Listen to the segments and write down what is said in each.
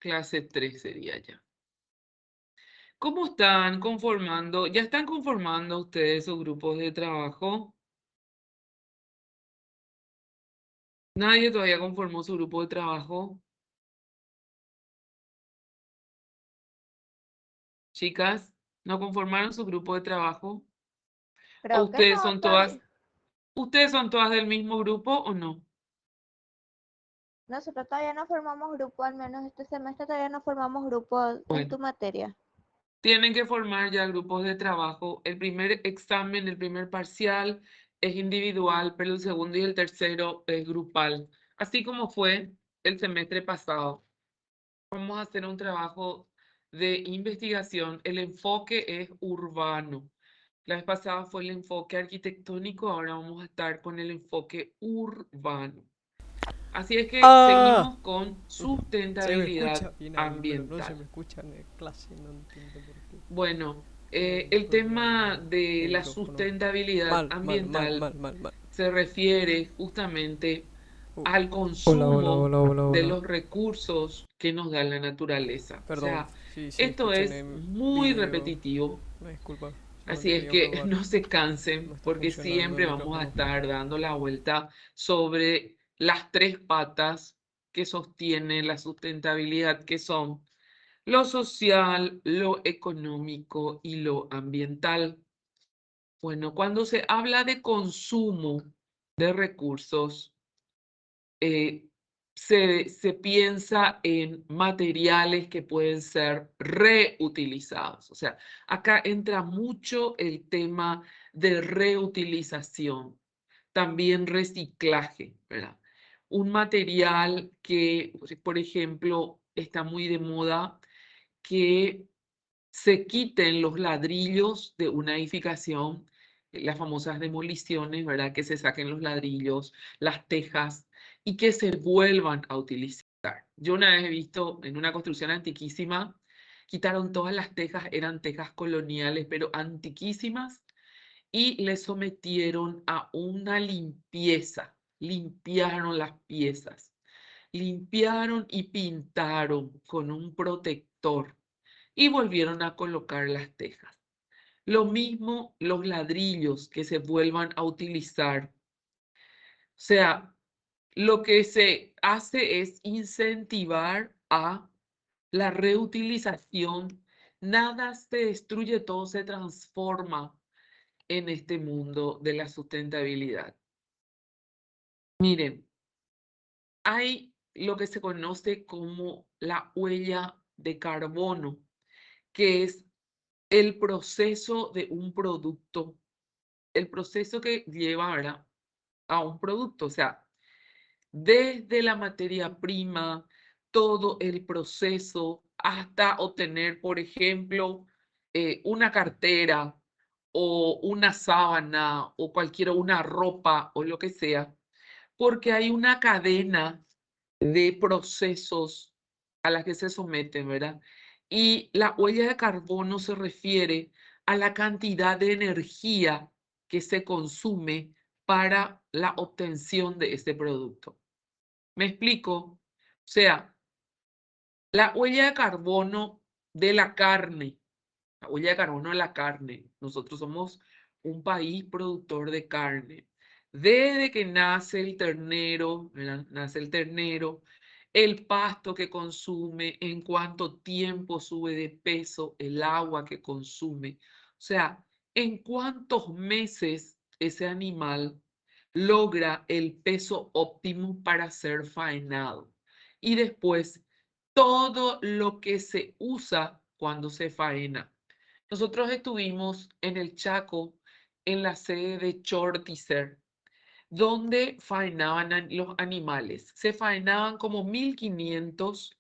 Clase 3 sería ya. ¿Cómo están conformando? ¿Ya están conformando ustedes sus grupos de trabajo? ¿Nadie todavía conformó su grupo de trabajo? Chicas, ¿no conformaron su grupo de trabajo? ¿O Creo que no, todavía. ustedes son todas del mismo grupo o no? Nosotros todavía no formamos grupo, al menos este semestre todavía no formamos grupo en Bueno, tu materia. tienen que formar ya grupos de trabajo. El primer examen, el primer parcial es individual, pero el segundo y el tercero es grupal. Así como fue el semestre pasado. Vamos a hacer un trabajo de investigación. El enfoque es urbano. La vez pasada fue el enfoque arquitectónico, ahora vamos a estar con el enfoque urbano. Así es que ¡Ah! seguimos con Se me sustentabilidad escucha bien ahí, pero no se ambiental. me escucha en clase, no entiendo por qué. Bueno, Tengo algún el problema tema de de la micrófono. sustentabilidad Mal, mal, mal, ambiental mal, mal, mal. se refiere justamente Uh, al hola, hola, consumo hola, hola, de hola. los recursos que nos da la naturaleza. O Perdón, sea, si esto escuchan es en muy vídeo, repetitivo, me disculpa. Solo así es quería que probar. no se No cansen está porque funcionando el siempre vamos a micrófono. estar dando la vuelta sobre las tres patas que sostienen la sustentabilidad, que son lo social, lo económico y lo ambiental. Bueno, cuando se habla de consumo de recursos, eh, se piensa en materiales que pueden ser reutilizados. O sea, acá entra mucho el tema de reutilización, también reciclaje, ¿verdad? Un material que, por ejemplo, está muy de moda, que se quiten los ladrillos de una edificación, las famosas demoliciones, ¿verdad? Que se saquen los ladrillos, las tejas y que se vuelvan a utilizar. Yo una vez he visto en una construcción antiquísima, quitaron todas las tejas, eran tejas coloniales, pero antiquísimas, y le sometieron a una limpieza, limpiaron las piezas, limpiaron y pintaron con un protector y volvieron a colocar las tejas. Lo mismo los ladrillos que se vuelvan a utilizar. O sea, lo que se hace es incentivar a la reutilización. Nada se destruye, todo se transforma en este mundo de la sustentabilidad. Miren, hay lo que se conoce como la huella de carbono, que es el proceso de un producto, el proceso que lleva ahora a un producto, o sea, desde la materia prima, todo el proceso hasta obtener, por ejemplo, una cartera o una sábana o una ropa o lo que sea, porque hay una cadena de procesos a la que se someten, ¿verdad? Y la huella de carbono se refiere a la cantidad de energía que se consume para la obtención de este producto. ¿Me explico? O sea, la huella de carbono de la carne, la huella de carbono de la carne. Nosotros somos un país productor de carne. Desde que nace el ternero, ¿verdad? Nace el ternero, el pasto que consume, en cuánto tiempo sube de peso, el agua que consume. O sea, en cuántos meses ese animal logra el peso óptimo para ser faenado. Y después, todo lo que se usa cuando se faena. Nosotros estuvimos en el Chaco, en la sede de Chortizer, donde faenaban los animales. Se faenaban como 1.500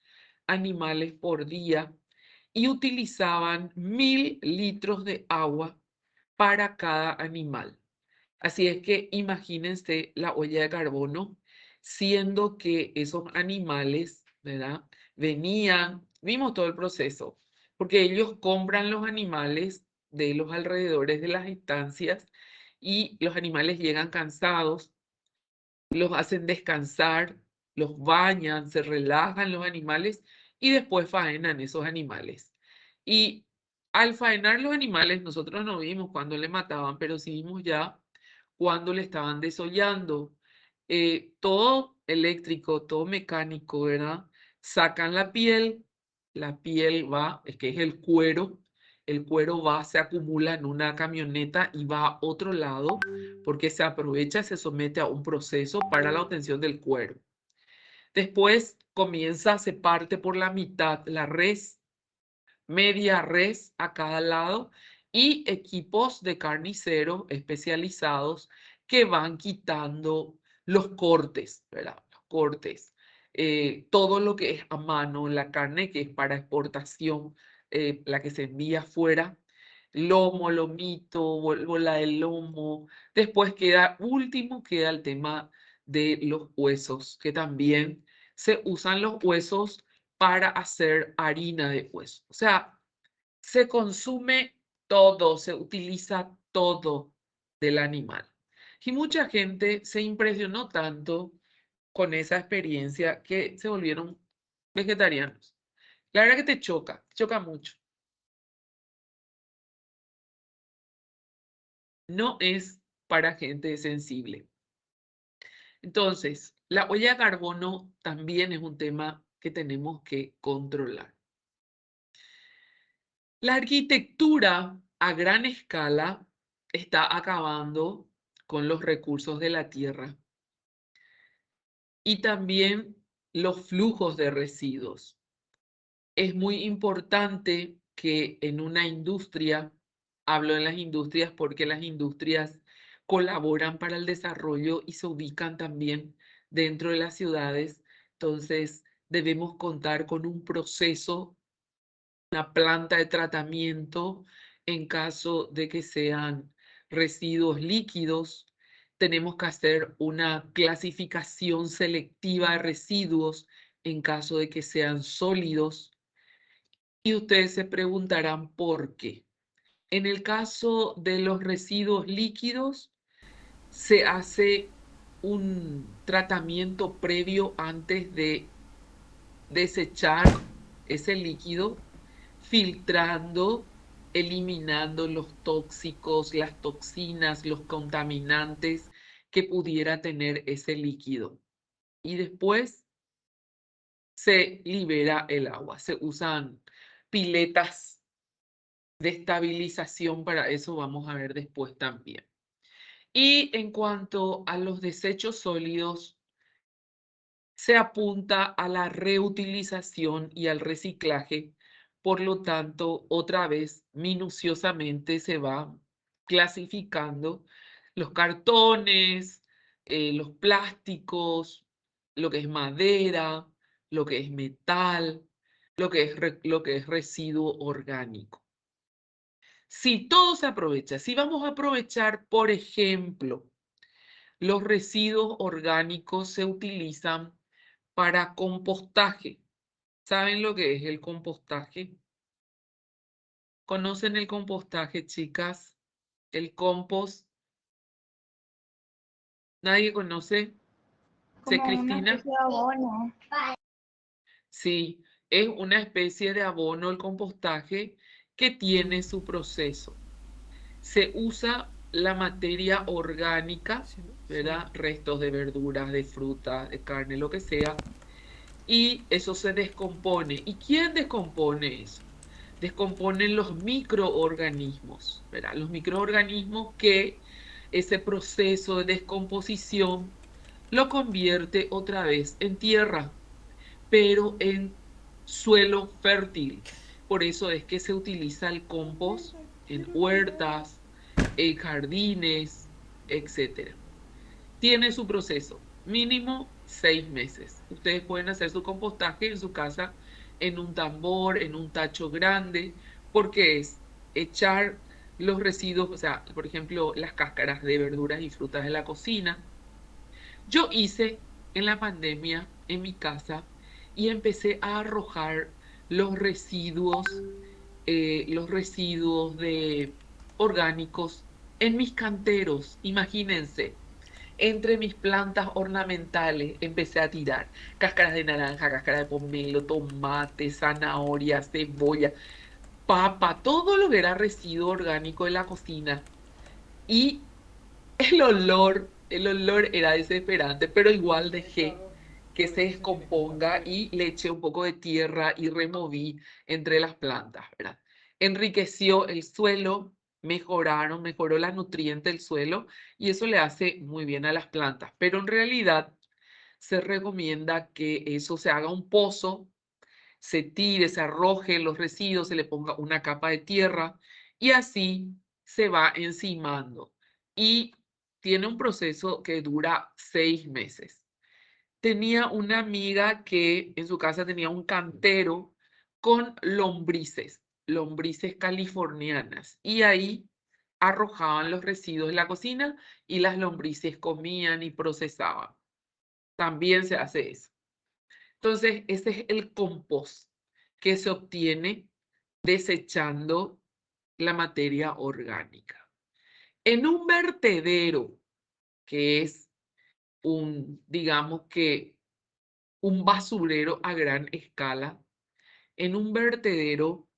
animales por día y utilizaban 1.000 litros de agua para cada animal. Así es que imagínense la huella de carbono, siendo que esos animales, ¿verdad? Vimos todo el proceso, porque ellos compran los animales de los alrededores de las estancias y los animales llegan cansados, los hacen descansar, los bañan, se relajan los animales y después faenan esos animales. Y al faenar los animales, nosotros no vimos cuando le mataban, pero sí vimos ya cuando le estaban desollando. Todo eléctrico, todo mecánico, ¿verdad? Sacan la piel va, es que es el cuero va, se acumula en una camioneta y va a otro lado porque se aprovecha, se somete a un proceso para la obtención del cuero. Después comienza, se parte por la mitad la res, media res a cada lado y equipos de carniceros especializados que van quitando los cortes, ¿verdad? Los cortes. Todo lo que es a mano, la carne que es para exportación, la que se envía afuera, lomo, lomito, bola de lomo. Después último queda el tema de los huesos, que también se usan los huesos para hacer harina de hueso. O sea, se consume todo, se utiliza todo del animal. Y mucha gente se impresionó tanto con esa experiencia que se volvieron vegetarianos. La verdad que te choca mucho. No es para gente sensible. Entonces, la huella de carbono también es un tema que tenemos que controlar. La arquitectura a gran escala está acabando con los recursos de la tierra y también los flujos de residuos. Es muy importante que en una industria, hablo de las industrias porque las industrias colaboran para el desarrollo y se ubican también dentro de las ciudades, entonces debemos contar con un proceso, una planta de tratamiento en caso de que sean residuos líquidos. Tenemos que hacer una clasificación selectiva de residuos en caso de que sean sólidos. Y ustedes se preguntarán por qué. En el caso de los residuos líquidos, se hace un tratamiento previo antes de desechar ese líquido, filtrando, eliminando los tóxicos, las toxinas, los contaminantes que pudiera tener ese líquido. Y después se libera el agua. Se usan piletas de estabilización, para eso vamos a ver después también. Y en cuanto a los desechos sólidos, se apunta a la reutilización y al reciclaje. Por lo tanto, otra vez, minuciosamente se va clasificando los cartones, los plásticos, lo que es madera, lo que es metal, lo que es residuo orgánico. Si todo se aprovecha, si vamos a aprovechar, por ejemplo, los residuos orgánicos se utilizan para compostaje. ¿Saben lo que es el compostaje? ¿Conocen el compostaje, chicas? El compost. ¿Nadie conoce? ¿Sí, Como una Cristina? especie de abono. Sí, es una especie de abono el compostaje que tiene su proceso. Se usa la materia orgánica, Sí, ¿no? ¿verdad? Restos de verduras, de fruta, de carne, lo que sea, y eso se descompone. ¿Y quién descompone eso? Descomponen los microorganismos, ¿verdad? Los microorganismos que ese proceso de descomposición lo convierte otra vez en tierra, pero en suelo fértil. Por eso es que se utiliza el compost en huertas, en jardines, etcétera. Tiene su proceso, mínimo 6 meses. Ustedes pueden hacer su compostaje en su casa en un tambor, en un tacho grande, porque es echar los residuos, o sea, por ejemplo, las cáscaras de verduras y frutas de la cocina. Yo hice en la pandemia en mi casa y empecé a arrojar los residuos de orgánicos en mis canteros, imagínense. Entre mis plantas ornamentales empecé a tirar cáscaras de naranja, cáscara de pomelo, tomate, zanahoria, cebolla, papa, todo lo que era residuo orgánico de la cocina. Y el olor era desesperante, pero igual dejé que se descomponga y le eché un poco de tierra y removí entre las plantas, ¿verdad? Enriqueció el suelo, mejoró la nutriente del suelo y eso le hace muy bien a las plantas. Pero en realidad se recomienda que eso se haga un pozo, se tire, se arroje los residuos, se le ponga una capa de tierra y así se va encimando. Y tiene un proceso que dura 6 meses. Tenía una amiga que en su casa tenía un cantero con lombrices californianas, y ahí arrojaban los residuos de la cocina y las lombrices comían y procesaban. También se hace eso. Entonces, ese es el compost que se obtiene desechando la materia orgánica. En un vertedero, que es digamos que un basurero a gran escala, en un vertedero,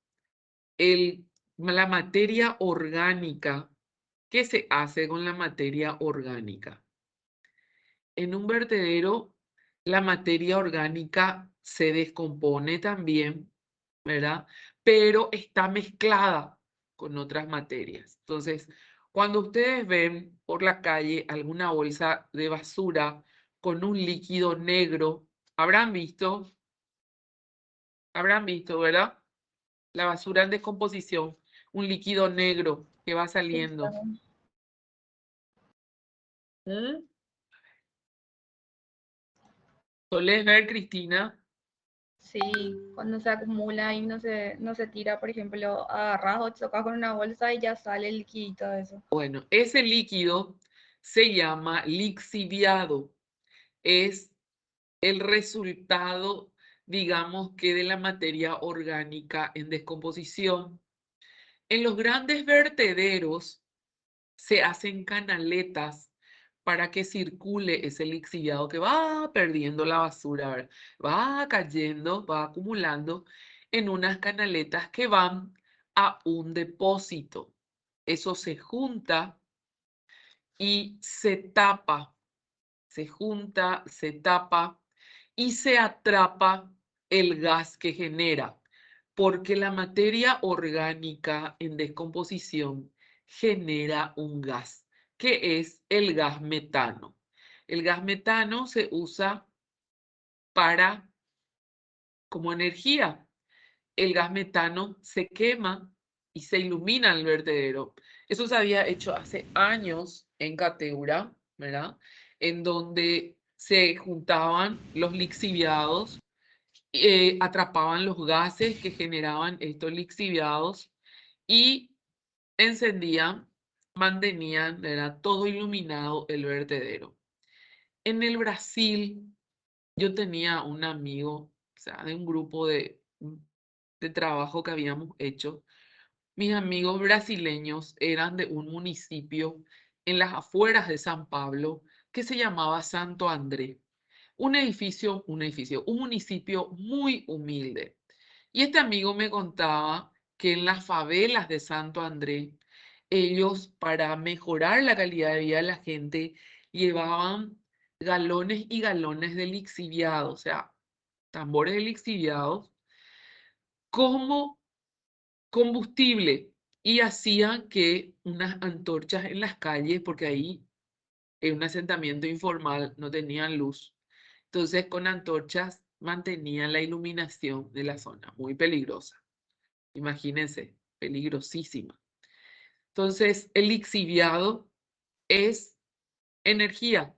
la materia orgánica, ¿qué se hace con la materia orgánica? En un vertedero, la materia orgánica se descompone también, ¿verdad? Pero está mezclada con otras materias. Entonces, cuando ustedes ven por la calle alguna bolsa de basura con un líquido negro, habrán visto, ¿verdad? La basura en descomposición, un líquido negro que va Sí, saliendo. claro. ¿Mm? ¿Solés ver, Cristina? Sí, cuando se acumula y no se tira, por ejemplo, agarras o chocas con una bolsa y ya sale el liquidito de eso. Bueno, ese líquido se llama lixiviado. Es el resultado, digamos que de la materia orgánica en descomposición. En los grandes vertederos se hacen canaletas para que circule ese lixiviado que va perdiendo la basura, ¿verdad? Va cayendo, va acumulando en unas canaletas que van a un depósito. Eso se junta y se tapa, se junta, se tapa y se atrapa el gas que genera, porque la materia orgánica en descomposición genera un gas, que es el gas metano. El gas metano se usa para como energía. El gas metano se quema y se ilumina el vertedero. Eso se había hecho hace años en Cateura, ¿verdad? En donde se juntaban los lixiviados, atrapaban los gases que generaban estos lixiviados y encendían, mantenían, ¿verdad? Todo iluminado el vertedero. En el Brasil, yo tenía un amigo, o sea, de un grupo de trabajo que habíamos hecho. Mis amigos brasileños eran de un municipio en las afueras de San Pablo que se llamaba Santo André. Un municipio muy humilde. Y este amigo me contaba que en las favelas de Santo André, ellos, para mejorar la calidad de vida de la gente, llevaban galones y galones de lixiviado, o sea, tambores de lixiviados, como combustible, y hacían que unas antorchas en las calles, porque ahí en un asentamiento informal no tenían luz, entonces con antorchas mantenían la iluminación de la zona, muy peligrosa. Imagínense, peligrosísima. Entonces, el lixiviado es energía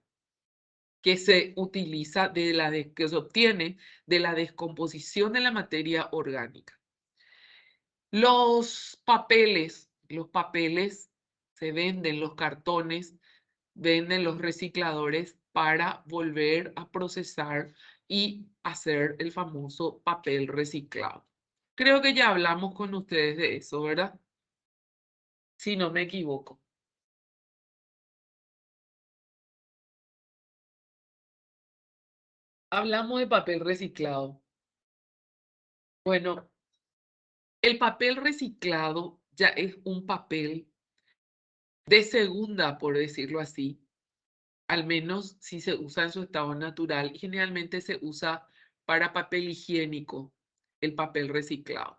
que se utiliza que se obtiene de la descomposición de la materia orgánica. Los papeles se venden, los cartones, venden los recicladores para volver a procesar y hacer el famoso papel reciclado. Creo que ya hablamos con ustedes de eso, ¿verdad? Si no me equivoco. Hablamos de papel reciclado. Bueno, el papel reciclado ya es un papel de segunda, por decirlo así, al menos si se usa en su estado natural, y generalmente se usa para papel higiénico, el papel reciclado.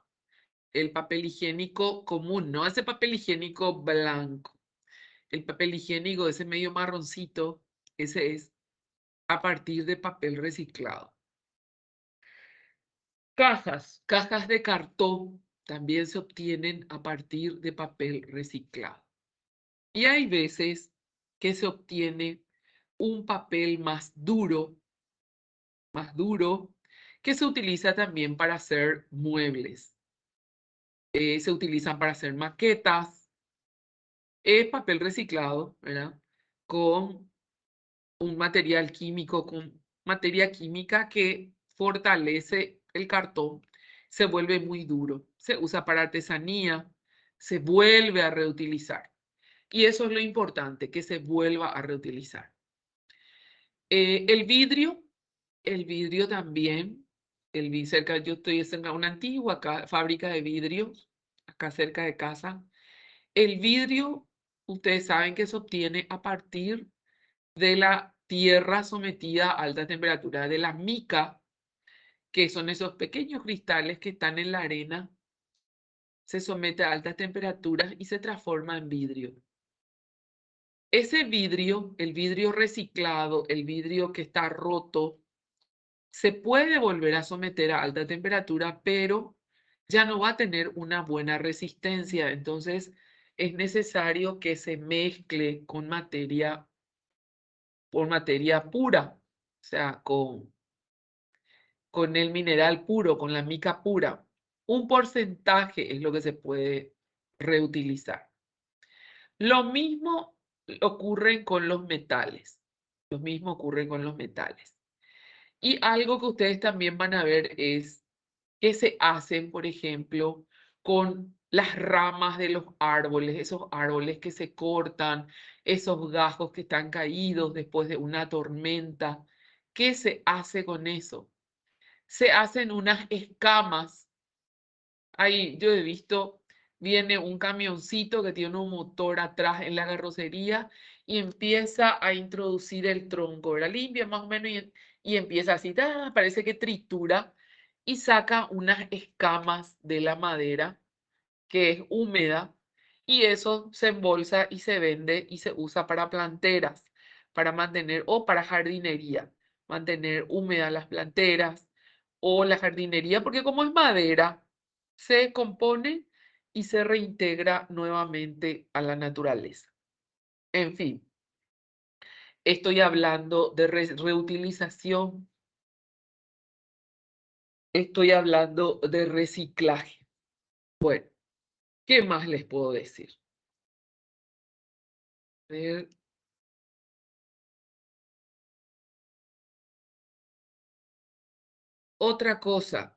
El papel higiénico común, no ese papel higiénico blanco. El papel higiénico, ese medio marroncito, ese es a partir de papel reciclado. Cajas de cartón también se obtienen a partir de papel reciclado. Y hay veces que se obtiene un papel más duro, que se utiliza también para hacer muebles. Se utilizan para hacer maquetas. Es papel reciclado, ¿verdad? Con un material químico, con materia química que fortalece el cartón, se vuelve muy duro. Se usa para artesanía, se vuelve a reutilizar. Y eso es lo importante, que se vuelva a reutilizar. El vidrio también, yo estoy en una antigua fábrica de vidrios, acá cerca de casa. El vidrio, ustedes saben que se obtiene a partir de la tierra sometida a alta temperatura, de la mica, que son esos pequeños cristales que están en la arena, se somete a altas temperaturas y se transforma en vidrio. Ese vidrio, el vidrio reciclado, el vidrio que está roto, se puede volver a someter a alta temperatura, pero ya no va a tener una buena resistencia. Entonces, es necesario que se mezcle con materia pura, o sea, con el mineral puro, con la mica pura. Un porcentaje es lo que se puede reutilizar. Lo mismo ocurre con los metales. Lo mismo ocurre con los metales. Y algo que ustedes también van a ver es que se hacen, por ejemplo, con las ramas de los árboles, esos árboles que se cortan, esos gajos que están caídos después de una tormenta. ¿Qué se hace con eso? Se hacen unas escamas. Ahí yo he visto, viene un camioncito que tiene un motor atrás en la carrocería y empieza a introducir el tronco, ¿verdad? Limpia más o menos y empieza así, parece que tritura y saca unas escamas de la madera que es húmeda y eso se embolsa y se vende y se usa para planteras, para mantener o para jardinería, mantener húmedas las planteras o la jardinería, porque como es madera, se compone y se reintegra nuevamente a la naturaleza. En fin, estoy hablando de reutilización, estoy hablando de reciclaje. Bueno, ¿qué más les puedo decir? A ver. Otra cosa,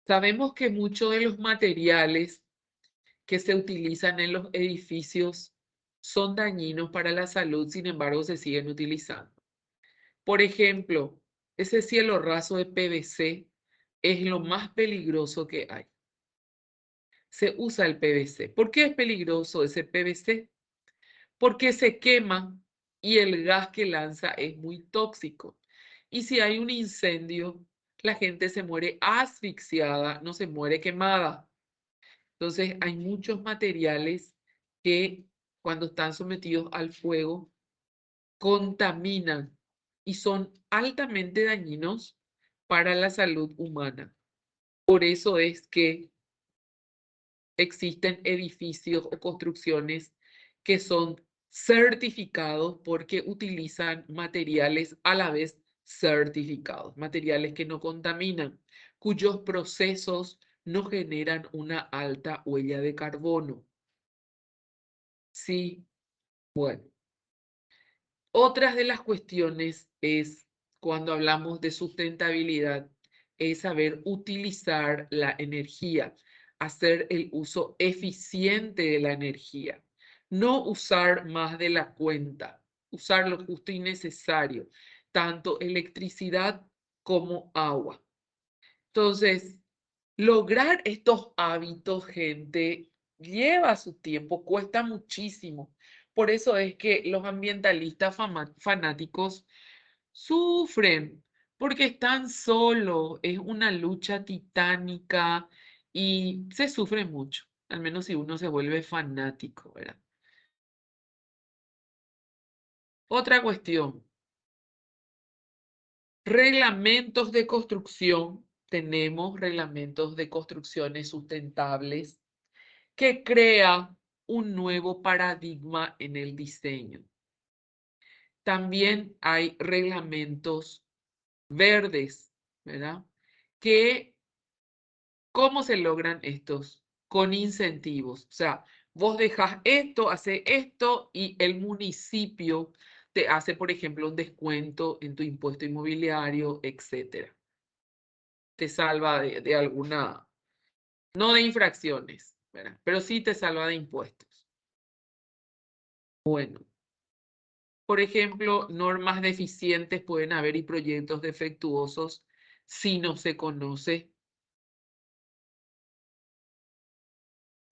sabemos que muchos de los materiales que se utilizan en los edificios son dañinos para la salud, sin embargo, se siguen utilizando. Por ejemplo, ese cielo raso de PVC es lo más peligroso que hay. Se usa el PVC. ¿Por qué es peligroso ese PVC? Porque se quema y el gas que lanza es muy tóxico. Y si hay un incendio, la gente se muere asfixiada, no se muere quemada. Entonces, hay muchos materiales que cuando están sometidos al fuego contaminan y son altamente dañinos para la salud humana. Por eso es que existen edificios o construcciones que son certificados porque utilizan materiales a la vez certificados, materiales que no contaminan, cuyos procesos no generan una alta huella de carbono. Sí, bueno. Otras de las cuestiones es, cuando hablamos de sustentabilidad, es saber utilizar la energía, hacer el uso eficiente de la energía, no usar más de la cuenta, usar lo justo y necesario. tanto electricidad como agua. Entonces, lograr estos hábitos, gente, lleva su tiempo, cuesta muchísimo. Por eso es que los ambientalistas fanáticos sufren, porque están solos, es una lucha titánica y se sufre mucho, al menos si uno se vuelve fanático, ¿verdad? Otra cuestión, reglamentos de construcción. Tenemos reglamentos de construcciones sustentables que crea un nuevo paradigma en el diseño. También hay reglamentos verdes, ¿verdad? ¿Cómo se logran estos? Con incentivos. O sea, vos dejas esto, hace esto y el municipio te hace, por ejemplo, un descuento en tu impuesto inmobiliario, etcétera. Te salva de alguna, no de infracciones, ¿verdad? Pero sí te salva de impuestos. Bueno, por ejemplo, normas deficientes pueden haber y proyectos defectuosos si no se conoce.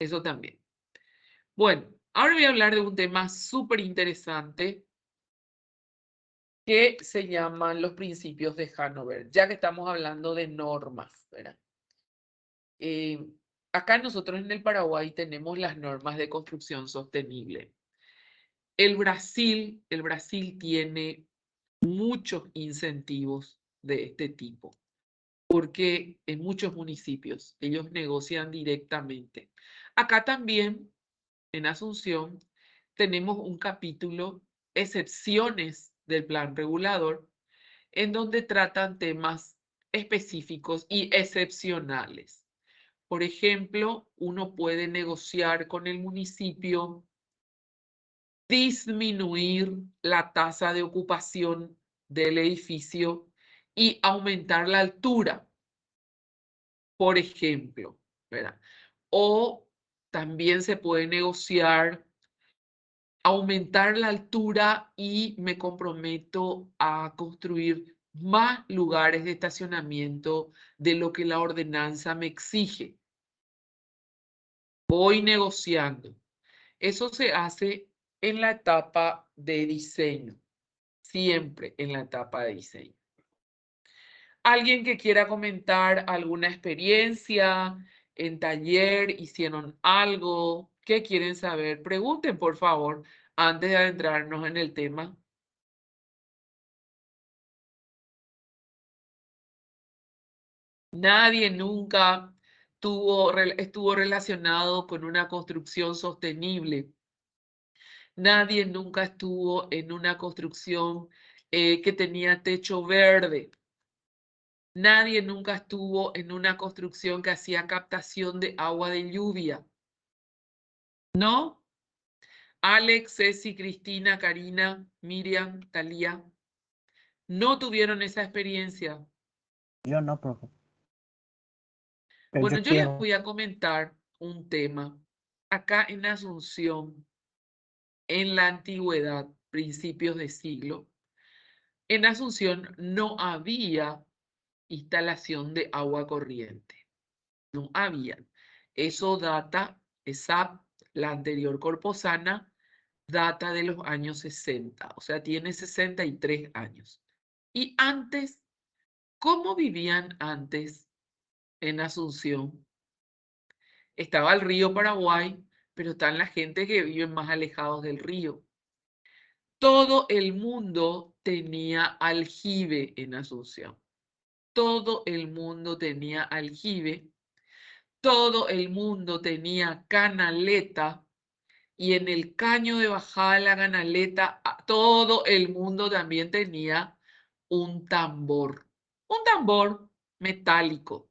Eso también. Bueno, ahora voy a hablar de un tema súper interesante que se llaman los principios de Hanover, ya que estamos hablando de normas, ¿verdad? Acá nosotros en el Paraguay tenemos las normas de construcción sostenible. El Brasil tiene muchos incentivos de este tipo, porque en muchos municipios ellos negocian directamente. Acá también, en Asunción, tenemos un capítulo, excepciones del plan regulador, en donde tratan temas específicos y excepcionales. Por ejemplo, uno puede negociar con el municipio disminuir la tasa de ocupación del edificio y aumentar la altura, por ejemplo, ¿verdad? O también se puede negociar aumentar la altura y me comprometo a construir más lugares de estacionamiento de lo que la ordenanza me exige. Voy negociando. Eso se hace en la etapa de diseño, siempre en la etapa de diseño. ¿Alguien que quiera comentar alguna experiencia en taller, hicieron algo? ¿Qué quieren saber? Pregunten, por favor, antes de adentrarnos en el tema. Nadie nunca estuvo relacionado con una construcción sostenible. Nadie nunca estuvo en una construcción que tenía techo verde. Nadie nunca estuvo en una construcción que hacía captación de agua de lluvia. ¿No? Alex, Ceci, Cristina, Karina, Miriam, Talía, no tuvieron esa experiencia. Yo no, profe. Pero Bueno, yo yo les quiero. voy a comentar un tema. Acá en Asunción, en la antigüedad, principios de siglo, en Asunción no había instalación de agua corriente. No había. Eso data, la anterior Corposana, data de los años 60, o sea, tiene 63 años. Y antes, ¿cómo vivían antes en Asunción? Estaba el río Paraguay, pero están la gente que vive más alejados del río. Todo el mundo tenía aljibe en Asunción. Todo el mundo tenía aljibe. Todo el mundo tenía canaleta. Y en el caño de bajada de la canaleta, todo el mundo también tenía un tambor. Un tambor metálico.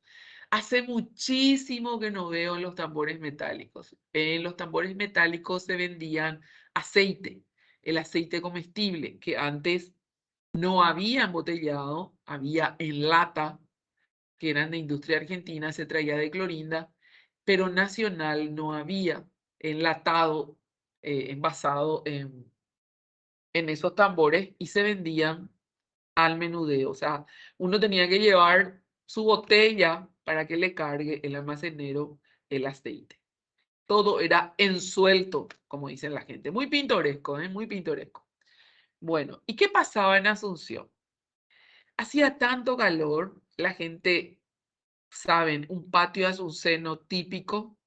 Hace muchísimo que no veo los tambores metálicos. En los tambores metálicos se vendían aceite, el aceite comestible, que antes no había embotellado, había en lata, que eran de industria argentina, se traía de Clorinda, pero nacional no había enlatado, envasado en esos tambores y se vendían al menudeo. O sea, uno tenía que llevar su botella para que le cargue el almacenero el aceite. Todo era en suelto, como dicen la gente. Muy pintoresco, ¿eh? Muy pintoresco. Bueno, ¿y qué pasaba en Asunción? Hacía tanto calor, la gente, saben, un patio asunceno típico,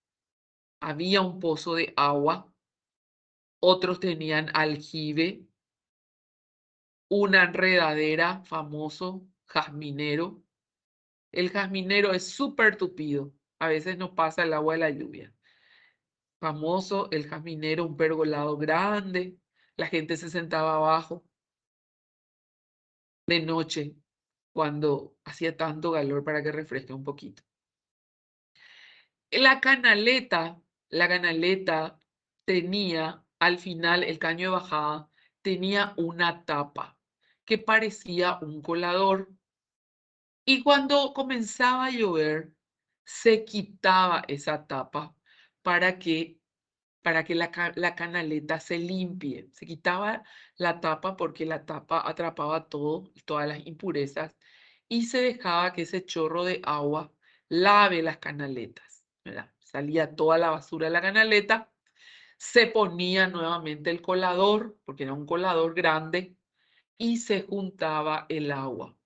había un pozo de agua, otros tenían aljibe, una enredadera famoso, jazminero. El jazminero es súper tupido, a veces no pasa el agua de la lluvia. Famoso el jazminero, un pergolado grande, la gente se sentaba abajo de noche cuando hacía tanto calor para que refresque un poquito. La canaleta tenía al final, el caño de bajada, tenía una tapa que parecía un colador. Y cuando comenzaba a llover, se quitaba esa tapa para que, la canaleta se limpie. Se quitaba la tapa porque la tapa atrapaba todas las impurezas y se dejaba que ese chorro de agua lave las canaletas, ¿verdad? Salía toda la basura de la canaleta, se ponía nuevamente el colador, porque era un colador grande, y se juntaba el agua.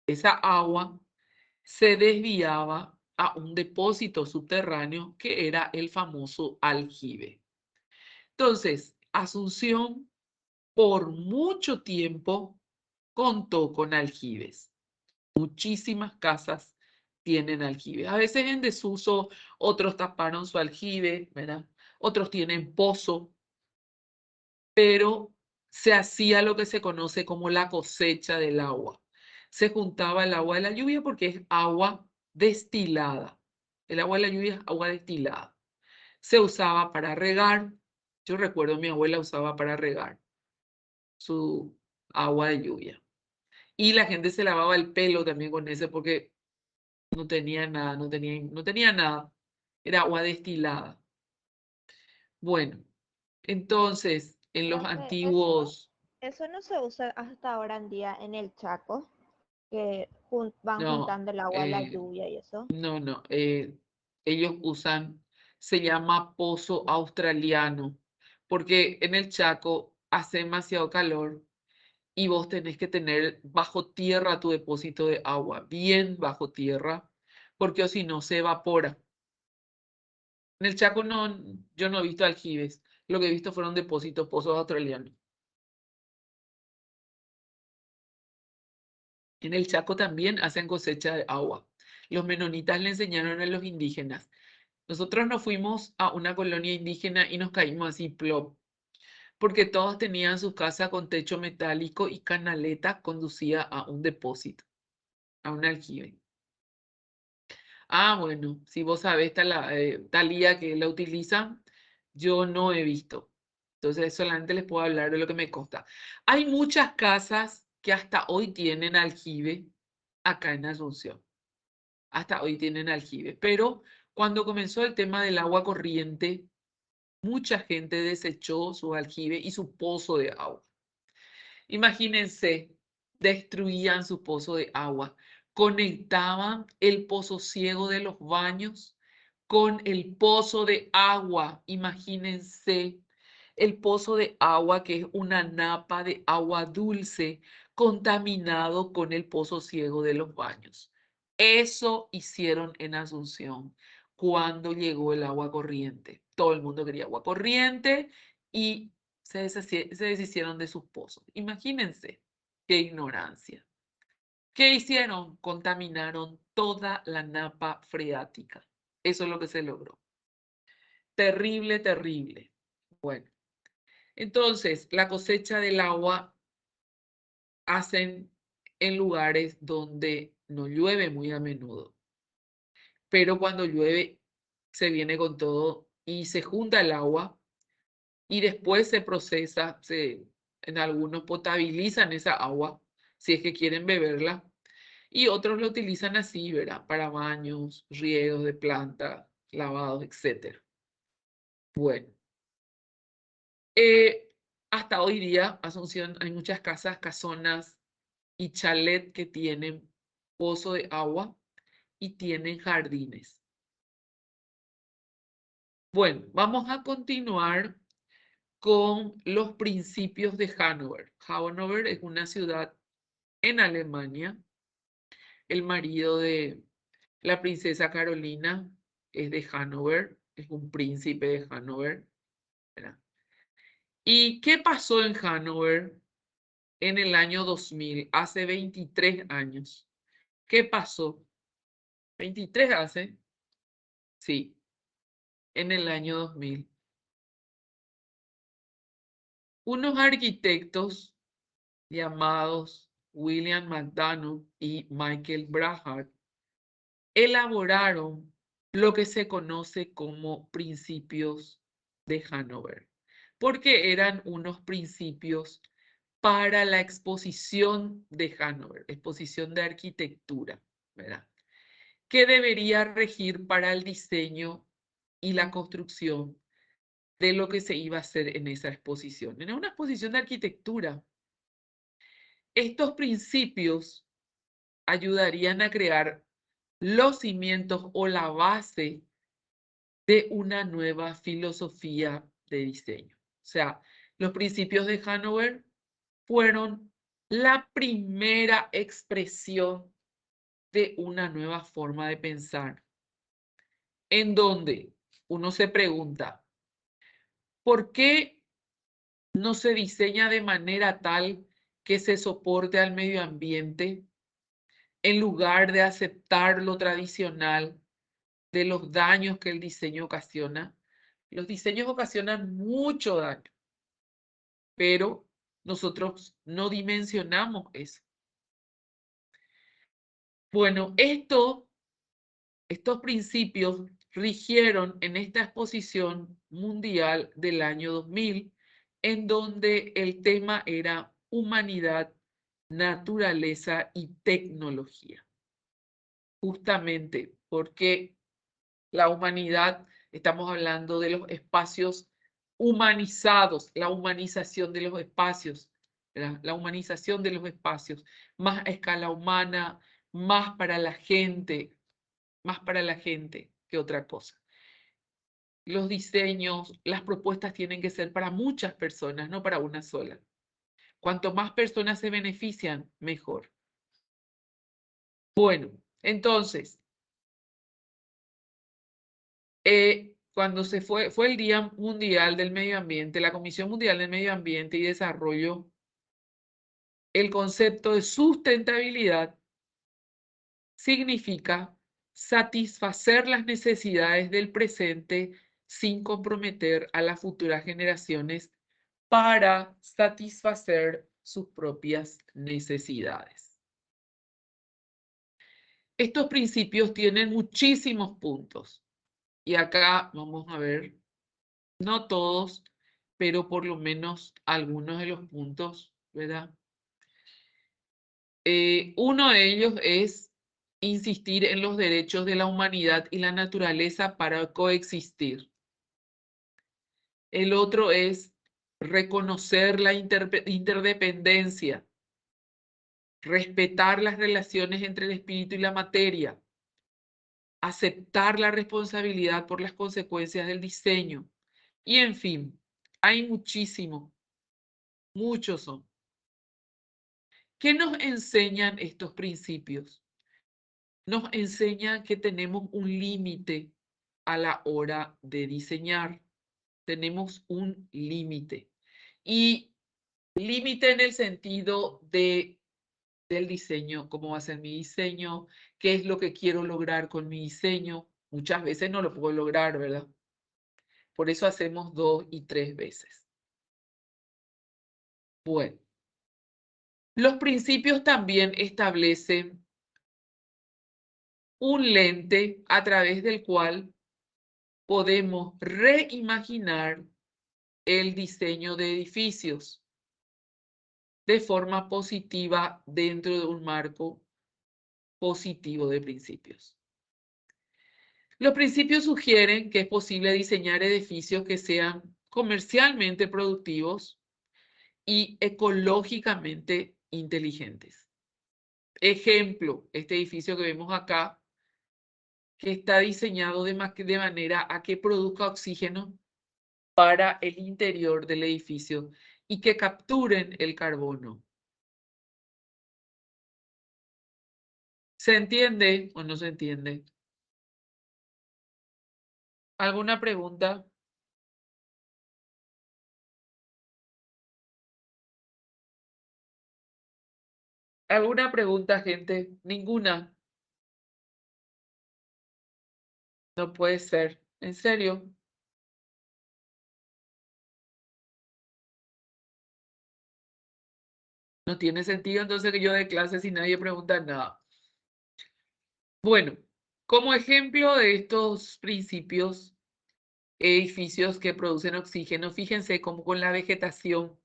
Esa agua se desviaba a un depósito subterráneo que era el famoso aljibe. Entonces, Asunción por mucho tiempo contó con aljibes. Muchísimas casas tienen aljibes. A veces en desuso, otros taparon su aljibe, ¿verdad? Otros tienen pozo, pero se hacía lo que se conoce como la cosecha del agua. Se juntaba el agua de la lluvia porque es agua destilada. El agua de la lluvia es agua destilada. Se usaba para regar. Yo recuerdo mi abuela usaba para regar su agua de lluvia. Y la gente se lavaba el pelo también con ese porque no tenía nada, no tenía nada. Era agua destilada. Bueno, entonces, en los Profe, eso, antiguos, eso no se usa hasta ahora en día en el Chaco, que van no, juntando el agua, la lluvia y eso. no, ellos usan, se llama pozo australiano, porque en el Chaco hace demasiado calor y vos tenés que tener bajo tierra tu depósito de agua, bien bajo tierra, porque o si no se evapora. En el Chaco no, yo no he visto aljibes, lo que he visto fueron depósitos, pozos australianos. En el Chaco también hacen cosecha de agua. Los menonitas le enseñaron a los indígenas. Nosotros nos fuimos a una colonia indígena y nos caímos así plop, porque todos tenían su casa con techo metálico y canaleta conducía a un depósito, a un aljibe. Ah, bueno, si vos sabés Talía que la utiliza, yo no he visto. Entonces solamente les puedo hablar de lo que me consta. Hay muchas casas que hasta hoy tienen aljibe acá en Asunción. Hasta hoy tienen aljibe. Pero cuando comenzó el tema del agua corriente, mucha gente desechó su aljibe y su pozo de agua. Imagínense, destruían su pozo de agua, conectaban el pozo ciego de los baños con el pozo de agua. Imagínense el pozo de agua que es una napa de agua dulce contaminado con el pozo ciego de los baños. Eso hicieron en Asunción cuando llegó el agua corriente. Todo el mundo quería agua corriente y se deshicieron de sus pozos. Imagínense qué ignorancia. ¿Qué hicieron? Contaminaron toda la napa freática. Eso es lo que se logró. Terrible, terrible. Bueno, entonces la cosecha del agua hacen en lugares donde no llueve muy a menudo. Pero cuando llueve se viene con todo y se junta el agua y después se procesa, en algunos potabilizan esa agua si es que quieren beberla y otros lo utilizan así, ¿verdad? Para baños, riegos de planta, lavados, etc. Bueno, hasta hoy día, Asunción, hay muchas casas, casonas y chalet que tienen pozo de agua y tienen jardines. Bueno, vamos a continuar con los principios de Hannover. Hannover es una ciudad en Alemania. El marido de la princesa Carolina es de Hannover, es un príncipe de Hannover, ¿verdad? ¿Y qué pasó en Hannover en el año 2000, hace 23 años? ¿Qué pasó? ¿23 hace? Sí, en el año 2000. Unos arquitectos llamados William McDonough y Michael Brahart elaboraron lo que se conoce como principios de Hannover, porque eran unos principios para la exposición de Hannover, exposición de arquitectura, ¿verdad? Que debería regir para el diseño y la construcción de lo que se iba a hacer en esa exposición. En una exposición de arquitectura, estos principios ayudarían a crear los cimientos o la base de una nueva filosofía de diseño. O sea, los principios de Hannover fueron la primera expresión de una nueva forma de pensar, en donde uno se pregunta, ¿por qué no se diseña de manera tal que se soporte al medio ambiente en lugar de aceptar lo tradicional de los daños que el diseño ocasiona? Los diseños ocasionan mucho daño, pero nosotros no dimensionamos eso. Bueno, estos principios rigieron en esta exposición mundial del año 2000, en donde el tema era humanidad, naturaleza y tecnología. Justamente porque la humanidad, estamos hablando de los espacios humanizados, la humanización de los espacios, ¿verdad? La humanización de los espacios, más a escala humana, más para la gente que otra cosa. Los diseños, las propuestas tienen que ser para muchas personas, no para una sola. Cuanto más personas se benefician, mejor. Bueno, entonces, cuando fue el Día Mundial del Medio Ambiente, la Comisión Mundial del Medio Ambiente y Desarrollo, el concepto de sustentabilidad significa satisfacer las necesidades del presente sin comprometer a las futuras generaciones para satisfacer sus propias necesidades. Estos principios tienen muchísimos puntos y acá vamos a ver, no todos, pero por lo menos algunos de los puntos, ¿verdad? Uno de ellos es insistir en los derechos de la humanidad y la naturaleza para coexistir. El otro es reconocer la interdependencia, respetar las relaciones entre el espíritu y la materia, aceptar la responsabilidad por las consecuencias del diseño. Y en fin, hay muchísimo, muchos son. ¿Qué nos enseñan estos principios? Nos enseñan que tenemos un límite a la hora de diseñar. Tenemos un límite. Y límite en el sentido del diseño, cómo va a ser mi diseño, qué es lo que quiero lograr con mi diseño. Muchas veces no lo puedo lograr, ¿verdad? Por eso hacemos 2 y 3 veces. Bueno, los principios también establecen un lente a través del cual podemos reimaginar el diseño de edificios de forma positiva dentro de un marco positivo de principios. Los principios sugieren que es posible diseñar edificios que sean comercialmente productivos y ecológicamente inteligentes. Ejemplo, este edificio que vemos acá, que está diseñado de manera a que produzca oxígeno para el interior del edificio y que capturen el carbono. ¿Se entiende o no se entiende? ¿Alguna pregunta? ¿Alguna pregunta, gente? Ninguna. No puede ser. ¿En serio? No tiene sentido entonces que yo dé clases y nadie pregunta nada. Bueno, como ejemplo de estos principios, edificios que producen oxígeno, fíjense cómo con la vegetación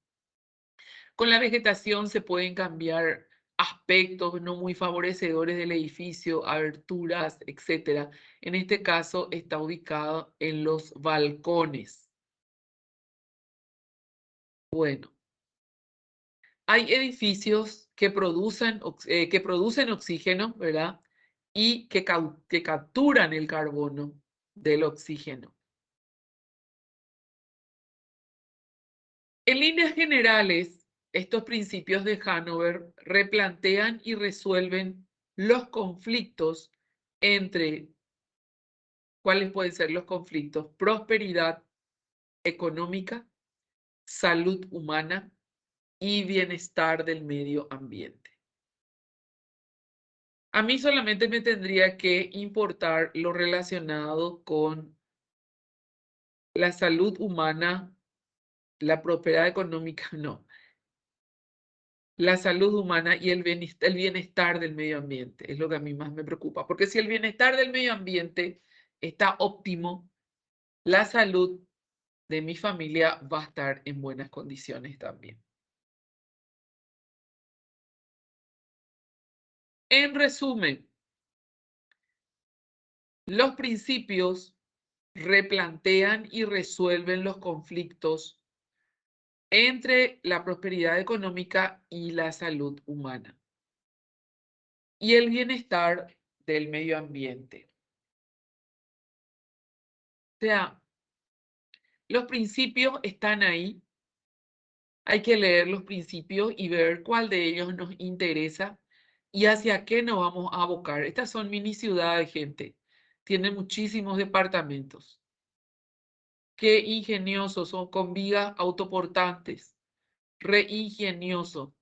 se pueden cambiar aspectos no muy favorecedores del edificio, aberturas, etc. En este caso está ubicado en los balcones. Bueno, hay edificios que producen oxígeno, ¿verdad? Y que capturan el carbono del oxígeno. En líneas generales, estos principios de Hanover replantean y resuelven los conflictos entre, ¿cuáles pueden ser los conflictos? Prosperidad económica, salud humana y bienestar del medio ambiente. A mí solamente me tendría que importar lo relacionado con la salud humana, la prosperidad económica, no. La salud humana y el bienestar del medio ambiente es lo que a mí más me preocupa. Porque si el bienestar del medio ambiente está óptimo, la salud de mi familia va a estar en buenas condiciones también. En resumen, los principios replantean y resuelven los conflictos entre la prosperidad económica y la salud humana y el bienestar del medio ambiente. O sea, los principios están ahí. Hay que leer los principios y ver cuál de ellos nos interesa y hacia qué nos vamos a abocar. Estas son mini ciudades, gente. Tienen muchísimos departamentos. Qué ingeniosos son, con vigas autoportantes. Re ingenioso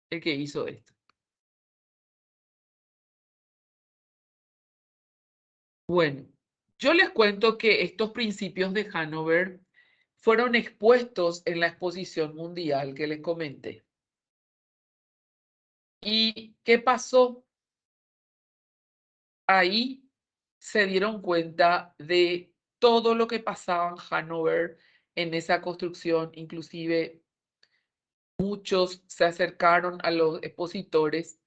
el que hizo esto. Bueno, yo les cuento que estos principios de Hanover fueron expuestos en la exposición mundial que les comenté. ¿Y qué pasó? Ahí se dieron cuenta de todo lo que pasaba en Hanover en esa construcción, inclusive muchos se acercaron a los expositores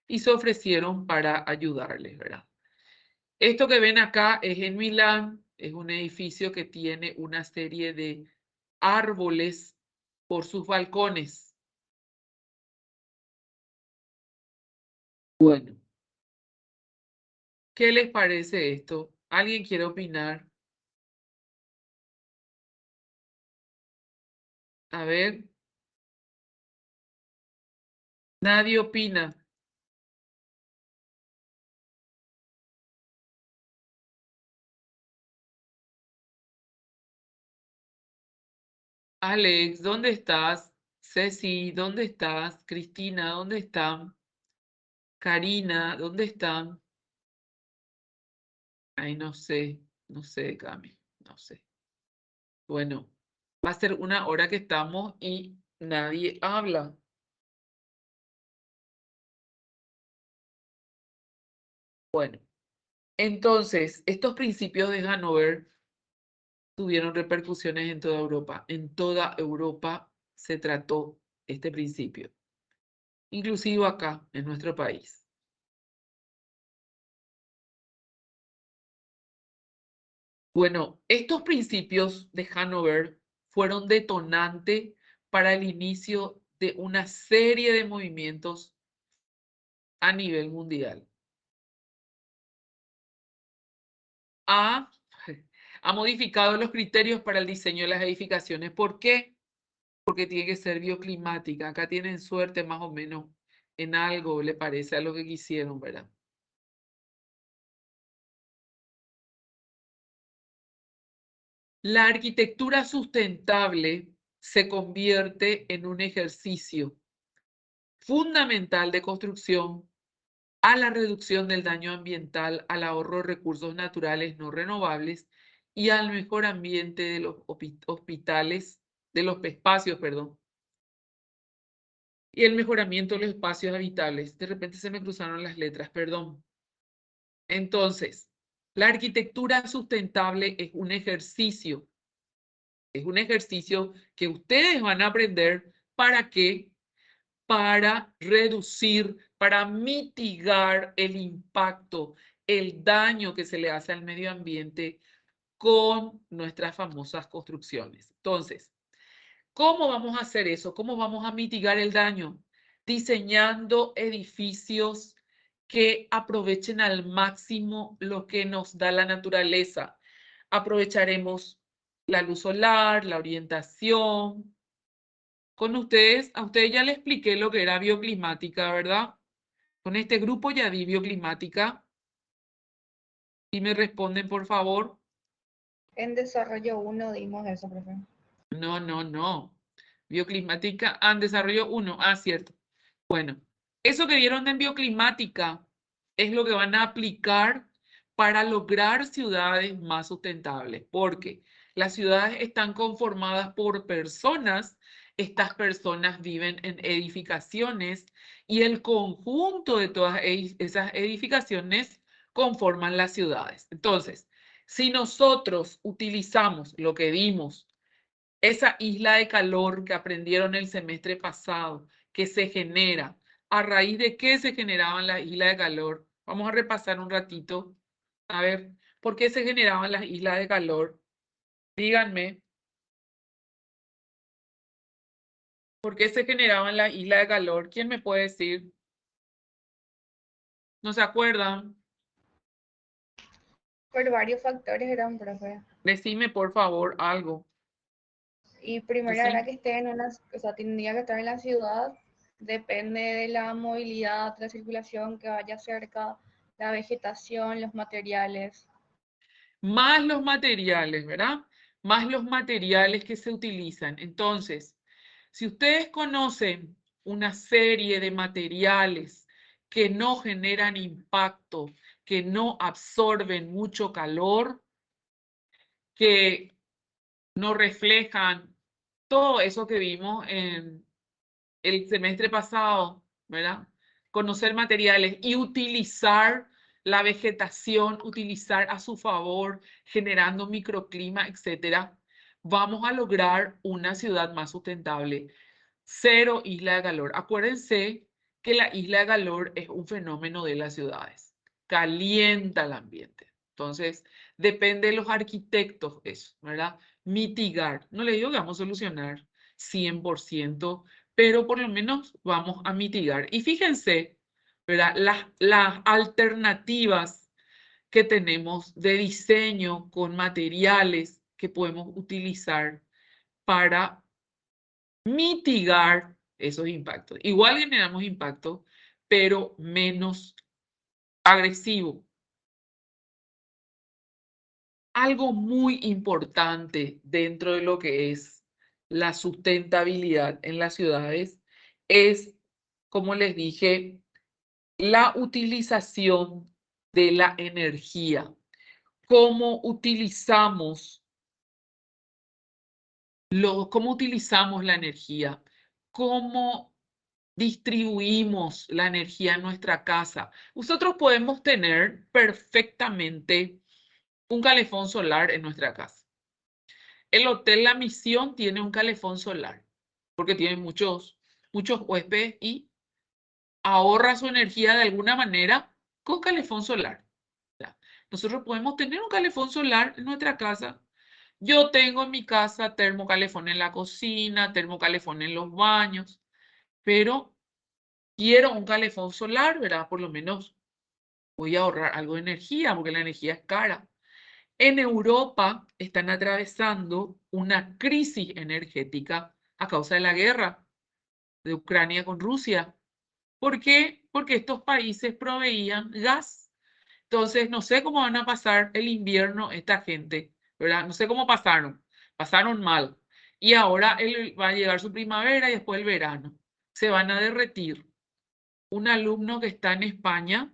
y se ofrecieron para ayudarles, ¿verdad? Esto que ven acá es en Milán, es un edificio que tiene una serie de árboles por sus balcones. Bueno, ¿qué les parece esto? ¿Alguien quiere opinar? A ver, nadie opina. Alex, ¿dónde estás? Ceci, ¿dónde estás? Cristina, ¿dónde están? Karina, ¿dónde están? Ay, no sé, Cami, no sé. Bueno, va a ser una hora que estamos y nadie habla. Bueno, entonces, estos principios de Hanover tuvieron repercusiones en toda Europa. En toda Europa se trató este principio, inclusive acá, en nuestro país. Bueno, estos principios de Hanover fueron detonante para el inicio de una serie de movimientos a nivel mundial. Ha modificado los criterios para el diseño de las edificaciones. ¿Por qué? Porque tiene que ser bioclimática. Acá tienen suerte más o menos en algo, le parece a lo que quisieron, ¿verdad? La arquitectura sustentable se convierte en un ejercicio fundamental de construcción a la reducción del daño ambiental, al ahorro de recursos naturales no renovables y al mejor ambiente de los hospitales, de los espacios, perdón, y el mejoramiento de los espacios habitables. De repente se me cruzaron las letras, perdón. Entonces, la arquitectura sustentable es un ejercicio que ustedes van a aprender. ¿Para qué? Para reducir, para mitigar el impacto, el daño que se le hace al medio ambiente con nuestras famosas construcciones. Entonces, ¿cómo vamos a hacer eso? ¿Cómo vamos a mitigar el daño? Diseñando edificios que aprovechen al máximo lo que nos da la naturaleza. Aprovecharemos la luz solar, la orientación. Con ustedes, a ustedes ya les expliqué lo que era bioclimática, ¿verdad? Con este grupo ya vi bioclimática. Y me responden, por favor. En desarrollo 1 dimos eso, profe. No. Bioclimática en desarrollo 1. Ah, cierto. Bueno, eso que vieron en bioclimática es lo que van a aplicar para lograr ciudades más sustentables, porque las ciudades están conformadas por personas, estas personas viven en edificaciones y el conjunto de todas esas edificaciones conforman las ciudades. Entonces, si nosotros utilizamos lo que vimos, esa isla de calor que aprendieron el semestre pasado, que se genera, ¿a raíz de qué se generaban las islas de calor? Vamos a repasar un ratito. A ver, ¿por qué se generaban las islas de calor? Díganme. ¿Por qué se generaban las islas de calor? ¿Quién me puede decir? ¿No se acuerdan? Por varios factores eran, profe. Decime, por favor, algo. Y primero Decí- era que esté en una, o sea, tendría que estar en la ciudad, depende de la movilidad, la circulación que vaya cerca, la vegetación, los materiales. Más los materiales, ¿verdad? Más los materiales que se utilizan. Entonces, si ustedes conocen una serie de materiales que no generan impacto, que no absorben mucho calor, que no reflejan todo eso que vimos en el semestre pasado, ¿verdad? Conocer materiales y utilizar la vegetación, utilizar a su favor, generando microclima, etcétera, vamos a lograr una ciudad más sustentable. Cero isla de calor. Acuérdense que la isla de calor es un fenómeno de las ciudades. Calienta el ambiente. Entonces, depende de los arquitectos eso, ¿verdad? Mitigar. No le digo que vamos a solucionar 100%, pero por lo menos vamos a mitigar. Y fíjense, ¿verdad? Las alternativas que tenemos de diseño con materiales que podemos utilizar para mitigar esos impactos. Igual generamos impacto, pero menos agresivo. Algo muy importante dentro de lo que es la sustentabilidad en las ciudades es, como les dije, la utilización de la energía. Cómo utilizamos la energía, cómo distribuimos la energía en nuestra casa. Nosotros podemos tener perfectamente un calefón solar en nuestra casa. El Hotel La Misión tiene un calefón solar porque tiene muchos huéspedes y ahorra su energía de alguna manera con calefón solar. Nosotros podemos tener un calefón solar en nuestra casa. Yo tengo en mi casa termocalefón en la cocina, termocalefón en los baños, pero quiero un calefón solar, ¿verdad? Por lo menos voy a ahorrar algo de energía, porque la energía es cara. En Europa están atravesando una crisis energética a causa de la guerra de Ucrania con Rusia. ¿Por qué? Porque estos países proveían gas. Entonces, no sé cómo van a pasar el invierno esta gente, ¿verdad? No sé cómo pasaron. Pasaron mal. Y ahora va a llegar su primavera y después el verano. Se van a derretir. Un alumno que está en España,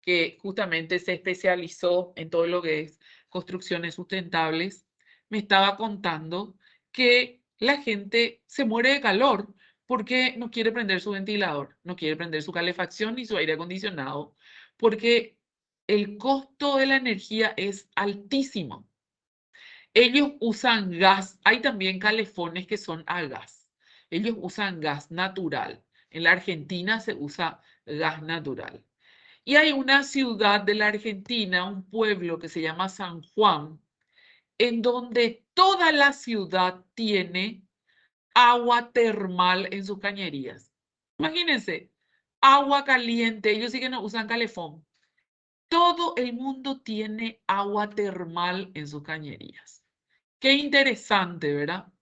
que justamente se especializó en todo lo que es construcciones sustentables, me estaba contando que la gente se muere de calor porque no quiere prender su ventilador, no quiere prender su calefacción ni su aire acondicionado, porque el costo de la energía es altísimo. Ellos usan gas, hay también calefones que son a gas. Ellos usan gas natural. En la Argentina se usa gas natural. Y hay una ciudad de la Argentina, un pueblo que se llama San Juan, en donde toda la ciudad tiene agua termal en sus cañerías. Imagínense, agua caliente, ellos sí que no usan calefón. Todo el mundo tiene agua termal en sus cañerías. Qué interesante, ¿verdad?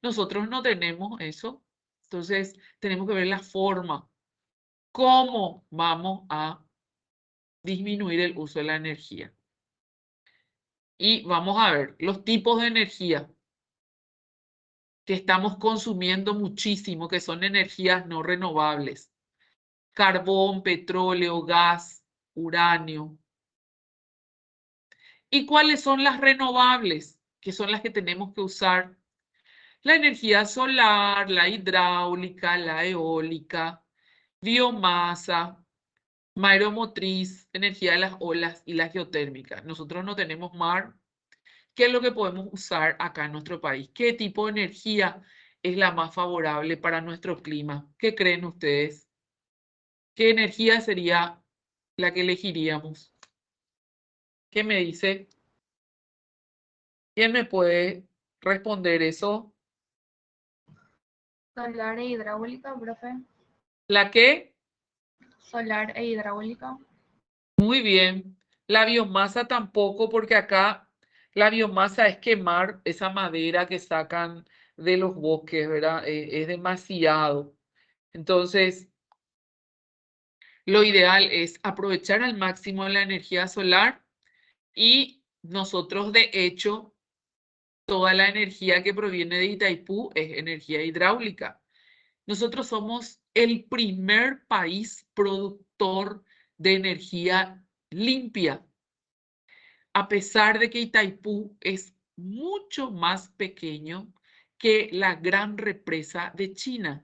Nosotros no tenemos eso. Entonces, tenemos que ver la forma. ¿Cómo vamos a disminuir el uso de la energía? Y vamos a ver los tipos de energía que estamos consumiendo muchísimo, que son energías no renovables. Carbón, petróleo, gas, uranio. ¿Y cuáles son las renovables? Que son las que tenemos que usar. La energía solar, la hidráulica, la eólica, biomasa, mareomotriz, energía de las olas y la geotérmica. Nosotros no tenemos mar. ¿Qué es lo que podemos usar acá en nuestro país? ¿Qué tipo de energía es la más favorable para nuestro clima? ¿Qué creen ustedes? ¿Qué energía sería la que elegiríamos? ¿Qué me dice? ¿Quién me puede responder eso? Solar e hidráulica, profe. ¿La qué? Solar e hidráulica. Muy bien. La biomasa tampoco, porque acá la biomasa es quemar esa madera que sacan de los bosques, ¿verdad? Es demasiado. Entonces, lo ideal es aprovechar al máximo la energía solar y nosotros, de hecho, toda la energía que proviene de Itaipú es energía hidráulica. Nosotros somos el primer país productor de energía limpia, a pesar de que Itaipú es mucho más pequeño que la gran represa de China.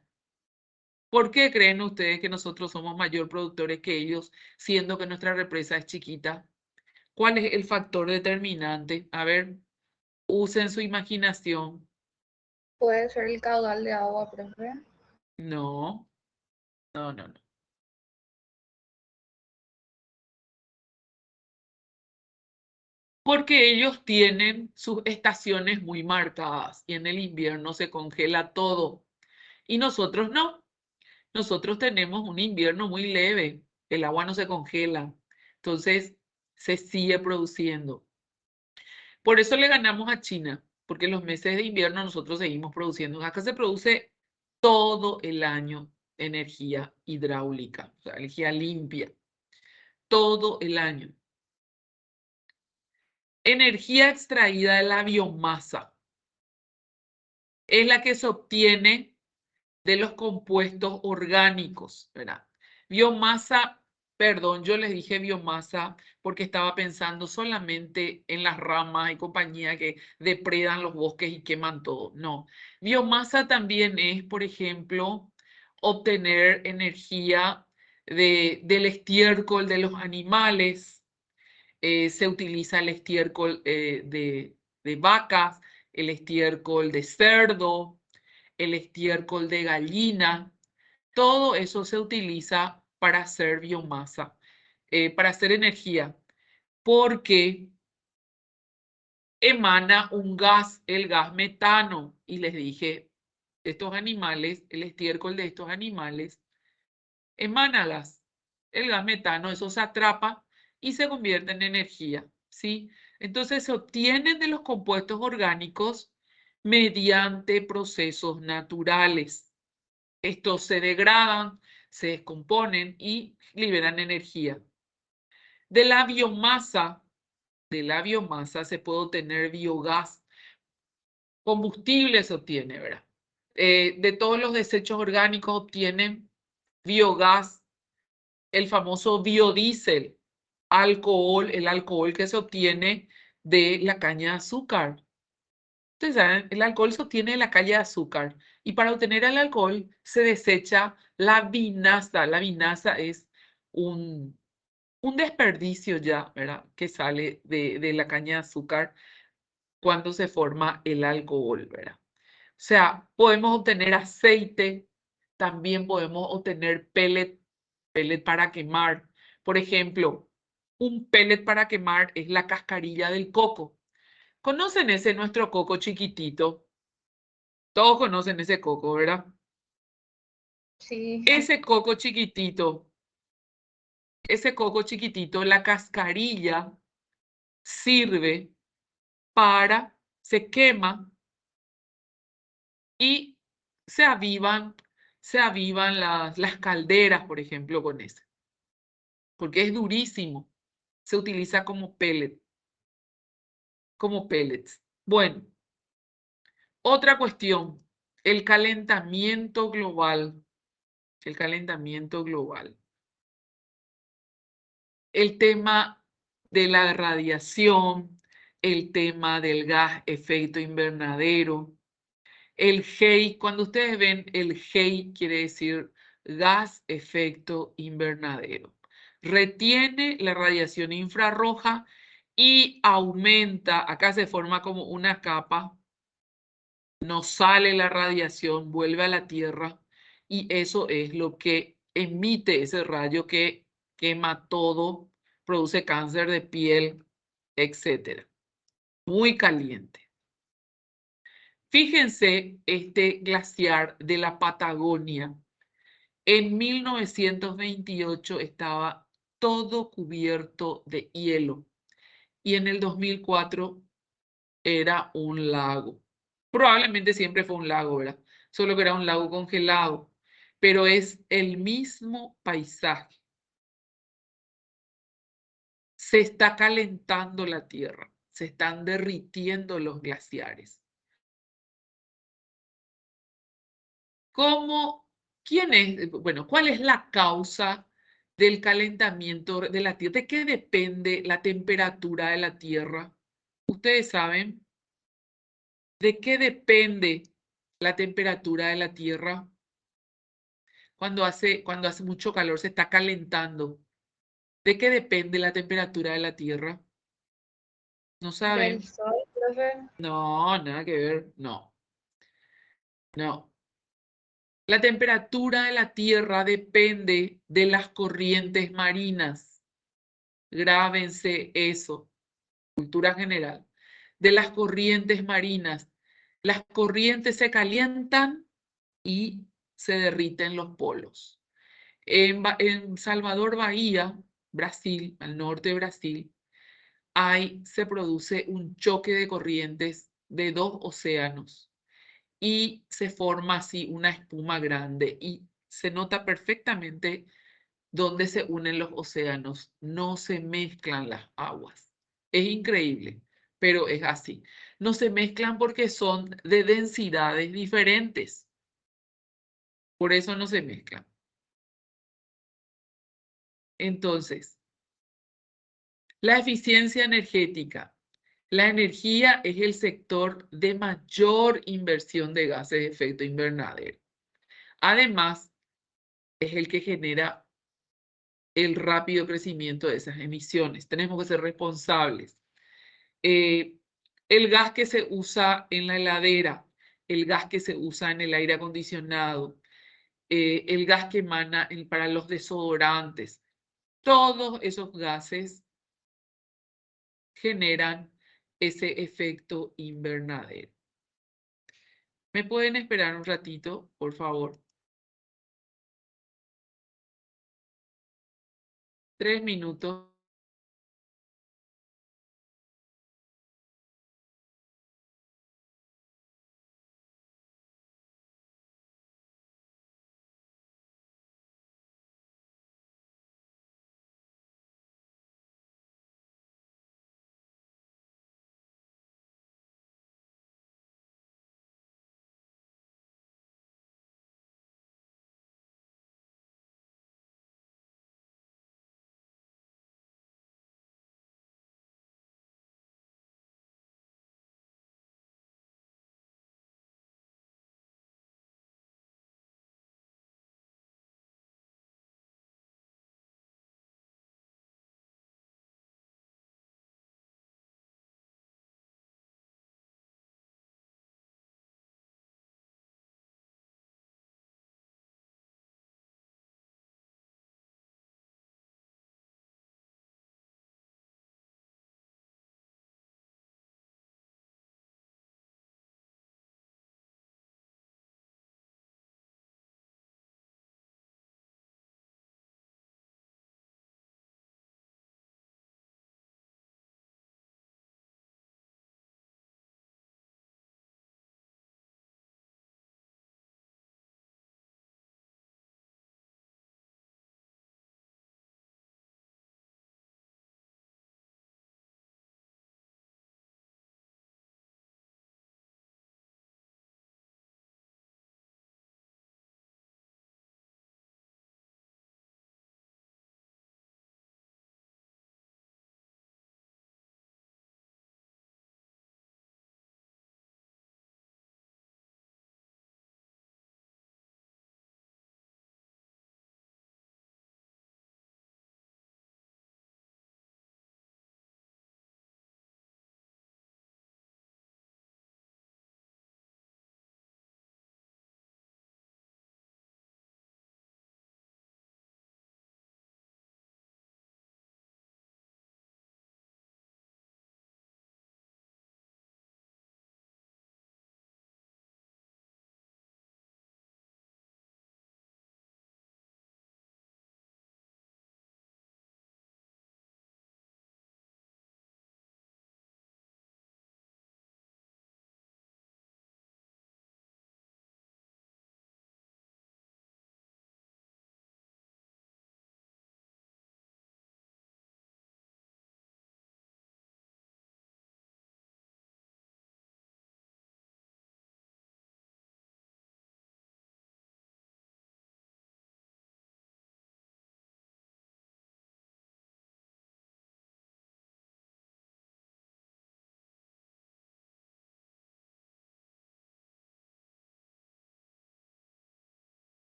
¿Por qué creen ustedes que nosotros somos mayor productores que ellos, siendo que nuestra represa es chiquita? ¿Cuál es el factor determinante? A ver, usen su imaginación. Puede ser el caudal de agua, profe. No, no, no, no. Porque ellos tienen sus estaciones muy marcadas y en el invierno se congela todo. Y nosotros no. Nosotros tenemos un invierno muy leve. El agua no se congela. Entonces, se sigue produciendo. Por eso le ganamos a China, porque en los meses de invierno nosotros seguimos produciendo. Acá se produce todo el año energía hidráulica, o sea, energía limpia, todo el año. Energía extraída de la biomasa es la que se obtiene de los compuestos orgánicos, ¿verdad? Biomasa, perdón, yo les dije biomasa porque estaba pensando solamente en las ramas y compañía que depredan los bosques y queman todo. No, biomasa también es, por ejemplo, obtener energía del estiércol de los animales. Se utiliza el estiércol de vacas, el estiércol de cerdo, el estiércol de gallina. Todo eso se utiliza para hacer biomasa, para hacer energía, porque emana un gas, el gas metano. Y les dije, estos animales, el estiércol de estos animales emana gas. El gas metano, eso se atrapa y se convierte en energía, ¿sí? Entonces se obtienen de los compuestos orgánicos mediante procesos naturales. Estos se degradan, se descomponen y liberan energía. De la biomasa se puede obtener biogás. Combustible se obtiene, ¿verdad? De todos los desechos orgánicos obtienen biogás, el famoso biodiesel, alcohol, el alcohol que se obtiene de la caña de azúcar. Ustedes saben, el alcohol se obtiene de la caña de azúcar y para obtener el alcohol se desecha la vinaza. La vinaza es un desperdicio ya, ¿verdad? Que sale de la caña de azúcar cuando se forma el alcohol, ¿verdad? O sea, podemos obtener aceite, también podemos obtener pellet para quemar. Por ejemplo, un pellet para quemar es la cascarilla del coco. ¿Conocen ese nuestro coco chiquitito? Todos conocen ese coco, ¿verdad? Sí, Ese coco chiquitito, la cascarilla sirve para, se quema y se avivan las calderas, por ejemplo, con ese, porque es durísimo. Se utiliza como pellet, como pellets. Bueno, otra cuestión, el calentamiento global. El calentamiento global. El tema de la radiación, el tema del gas efecto invernadero, el GEI, cuando ustedes ven el GEI, quiere decir gas efecto invernadero. Retiene la radiación infrarroja y aumenta, acá se forma como una capa, no sale la radiación, vuelve a la Tierra y eso es lo que emite ese rayo que quema todo, produce cáncer de piel, etc. Muy caliente. Fíjense este glaciar de la Patagonia. En 1928 estaba todo cubierto de hielo y en el 2004 era un lago. Probablemente siempre fue un lago, ¿verdad? Solo que era un lago congelado, pero es el mismo paisaje. Se está calentando la Tierra, se están derritiendo los glaciares. ¿Cómo, quién es, bueno, cuál es la causa del calentamiento de la Tierra? ¿De qué depende la temperatura de la Tierra? ¿Ustedes saben de qué depende la temperatura de la Tierra? Cuando hace mucho calor, se está calentando. ¿De qué depende la temperatura de la Tierra? ¿No del saben? sol, profe. No, nada que ver. No, no. La temperatura de la Tierra depende de las corrientes marinas. Grábense eso, cultura general. De las corrientes marinas. Las corrientes se calientan y se derriten los polos. En Salvador Bahía, Brasil, al norte de Brasil, se produce un choque de corrientes de dos océanos y se forma así una espuma grande y se nota perfectamente dónde se unen los océanos. No se mezclan las aguas. Es increíble, pero es así. No se mezclan porque son de densidades diferentes. Por eso no se mezclan. Entonces, la eficiencia energética. La energía es el sector de mayor inversión de gases de efecto invernadero. Además, es el que genera el rápido crecimiento de esas emisiones. Tenemos que ser responsables. El gas que se usa en la heladera, el gas que se usa en el aire acondicionado, el gas que emana para los desodorantes, todos esos gases generan ese efecto invernadero. ¿Me pueden esperar un ratito, por favor? 3 minutos.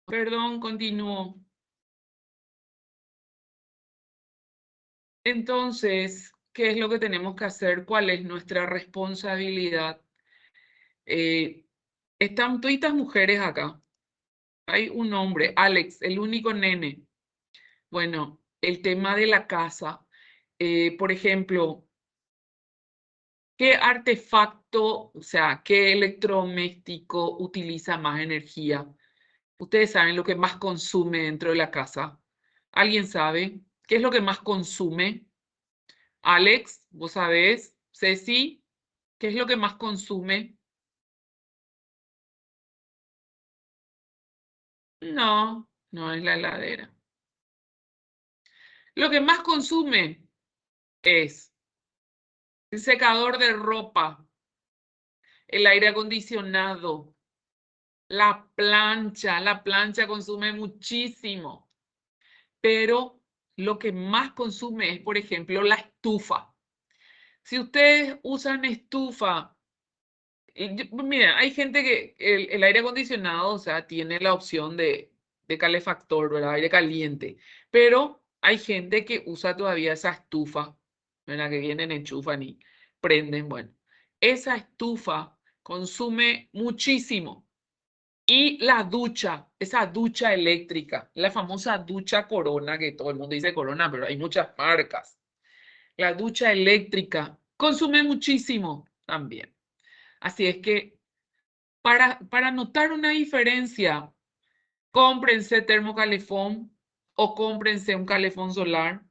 Perdón, continúo. Entonces, ¿qué es lo que tenemos que hacer? ¿Cuál es nuestra responsabilidad? Están todas mujeres acá. Hay un hombre, Alex, el único nene. Bueno, el tema de la casa. Por ejemplo, ¿qué artefacto, o sea, qué electrodoméstico utiliza más energía? Ustedes saben lo que más consume dentro de la casa. ¿Alguien sabe qué es lo que más consume? Alex, ¿vos sabés? Ceci, ¿qué es lo que más consume? No, no es la heladera. Lo que más consume es el secador de ropa, el aire acondicionado, la plancha. La plancha consume muchísimo, pero lo que más consume es, por ejemplo, la estufa. Si ustedes usan estufa, mira, hay gente que el aire acondicionado, o sea, tiene la opción de calefactor, ¿verdad? Aire caliente, pero hay gente que usa todavía esa estufa, ¿verdad? Que vienen, enchufan y prenden. Bueno, esa estufa consume muchísimo. Y la ducha, esa ducha eléctrica, la famosa ducha Corona, que todo el mundo dice Corona, pero hay muchas marcas. La ducha eléctrica consume muchísimo también. Así es que para notar una diferencia, cómprense termocalefón o cómprense un calefón solar.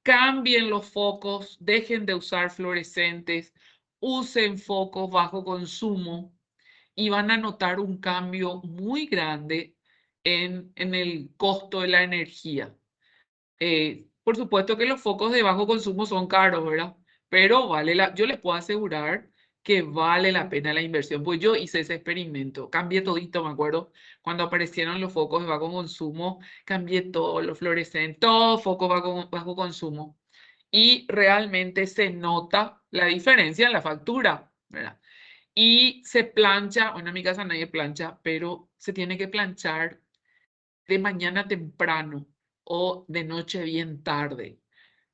Cambien los focos, dejen de usar fluorescentes, usen focos bajo consumo y van a notar un cambio muy grande en el costo de la energía. Por supuesto que los focos de bajo consumo son caros, ¿verdad? Pero yo les puedo asegurar que vale la pena la inversión. Pues yo hice ese experimento, cambié todito, me acuerdo, cuando aparecieron los focos de bajo consumo, cambié todos los fluorescentes, todos focos bajo consumo. Y realmente se nota la diferencia en la factura, ¿verdad? Y se plancha, bueno, en mi casa nadie plancha, pero se tiene que planchar de mañana temprano o de noche bien tarde,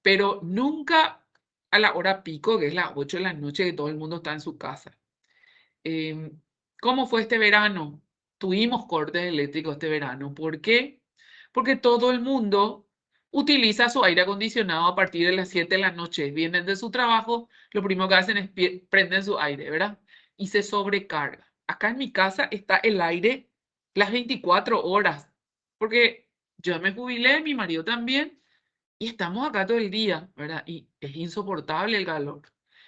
pero nunca a la hora pico, que es las 8 de la noche, que todo el mundo está en su casa. ¿Cómo fue este verano? Tuvimos cortes eléctricos este verano. ¿Por qué? Porque todo el mundo utiliza su aire acondicionado a partir de las 7 de la noche. Vienen de su trabajo, lo primero que hacen es prenden su aire, ¿verdad? Y se sobrecarga. Acá en mi casa está el aire las 24 horas, porque yo me jubilé, mi marido también, y estamos acá todo el día, ¿verdad? Y es insoportable el calor.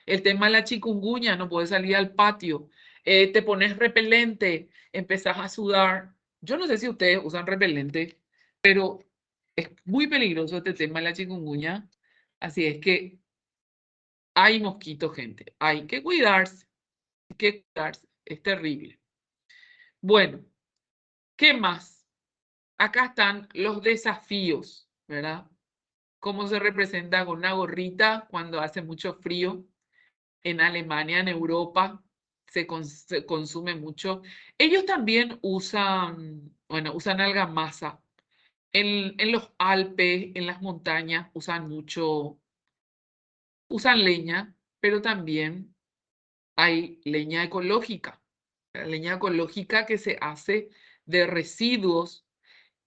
El tema de la chikungunya, no puedes salir al patio, te pones repelente, empezás a sudar. Yo no sé si ustedes usan repelente, pero es muy peligroso este tema de la chikungunya. Así es que hay mosquitos, gente. Hay que cuidarse, hay que cuidarse. Es terrible. Bueno, ¿qué más? Acá están los desafíos, ¿verdad? Cómo se representa con una gorrita cuando hace mucho frío. En Alemania, en Europa, se consume mucho. Ellos también usan, bueno, usan argamasa. En los Alpes, en las montañas, usan mucho, usan leña, pero también hay leña ecológica. La leña ecológica que se hace de residuos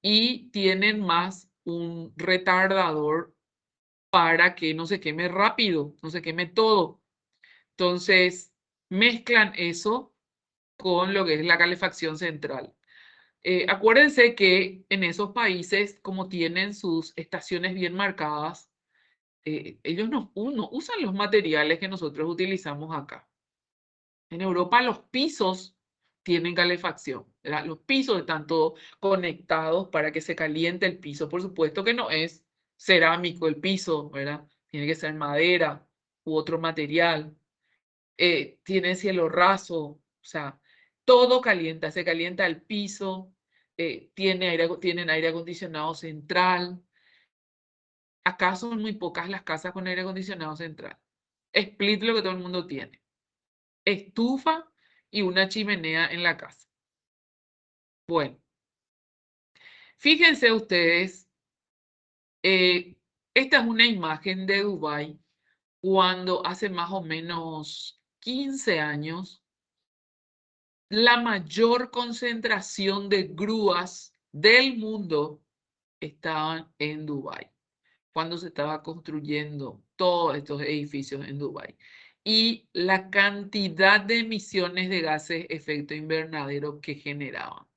y tienen más un retardador para que no se queme rápido, no se queme todo. Entonces, mezclan eso con lo que es la calefacción central. Acuérdense que en esos países, como tienen sus estaciones bien marcadas, ellos no usan los materiales que nosotros utilizamos acá. En Europa los pisos tienen calefacción, ¿verdad? Los pisos están todos conectados para que se caliente el piso. Por supuesto que no es cerámico el piso, ¿verdad? Tiene que ser madera u otro material. Tiene cielo raso, o sea, todo calienta, se calienta el piso, tienen aire acondicionado central. Acá son muy pocas las casas con aire acondicionado central. Split lo que todo el mundo tiene. Estufa y una chimenea en la casa. Bueno, fíjense ustedes, esta es una imagen de Dubái cuando hace más o menos 15 años la mayor concentración de grúas del mundo estaban en Dubái, cuando se estaba construyendo todos estos edificios en Dubái. Y la cantidad de emisiones de gases de efecto invernadero que generaban,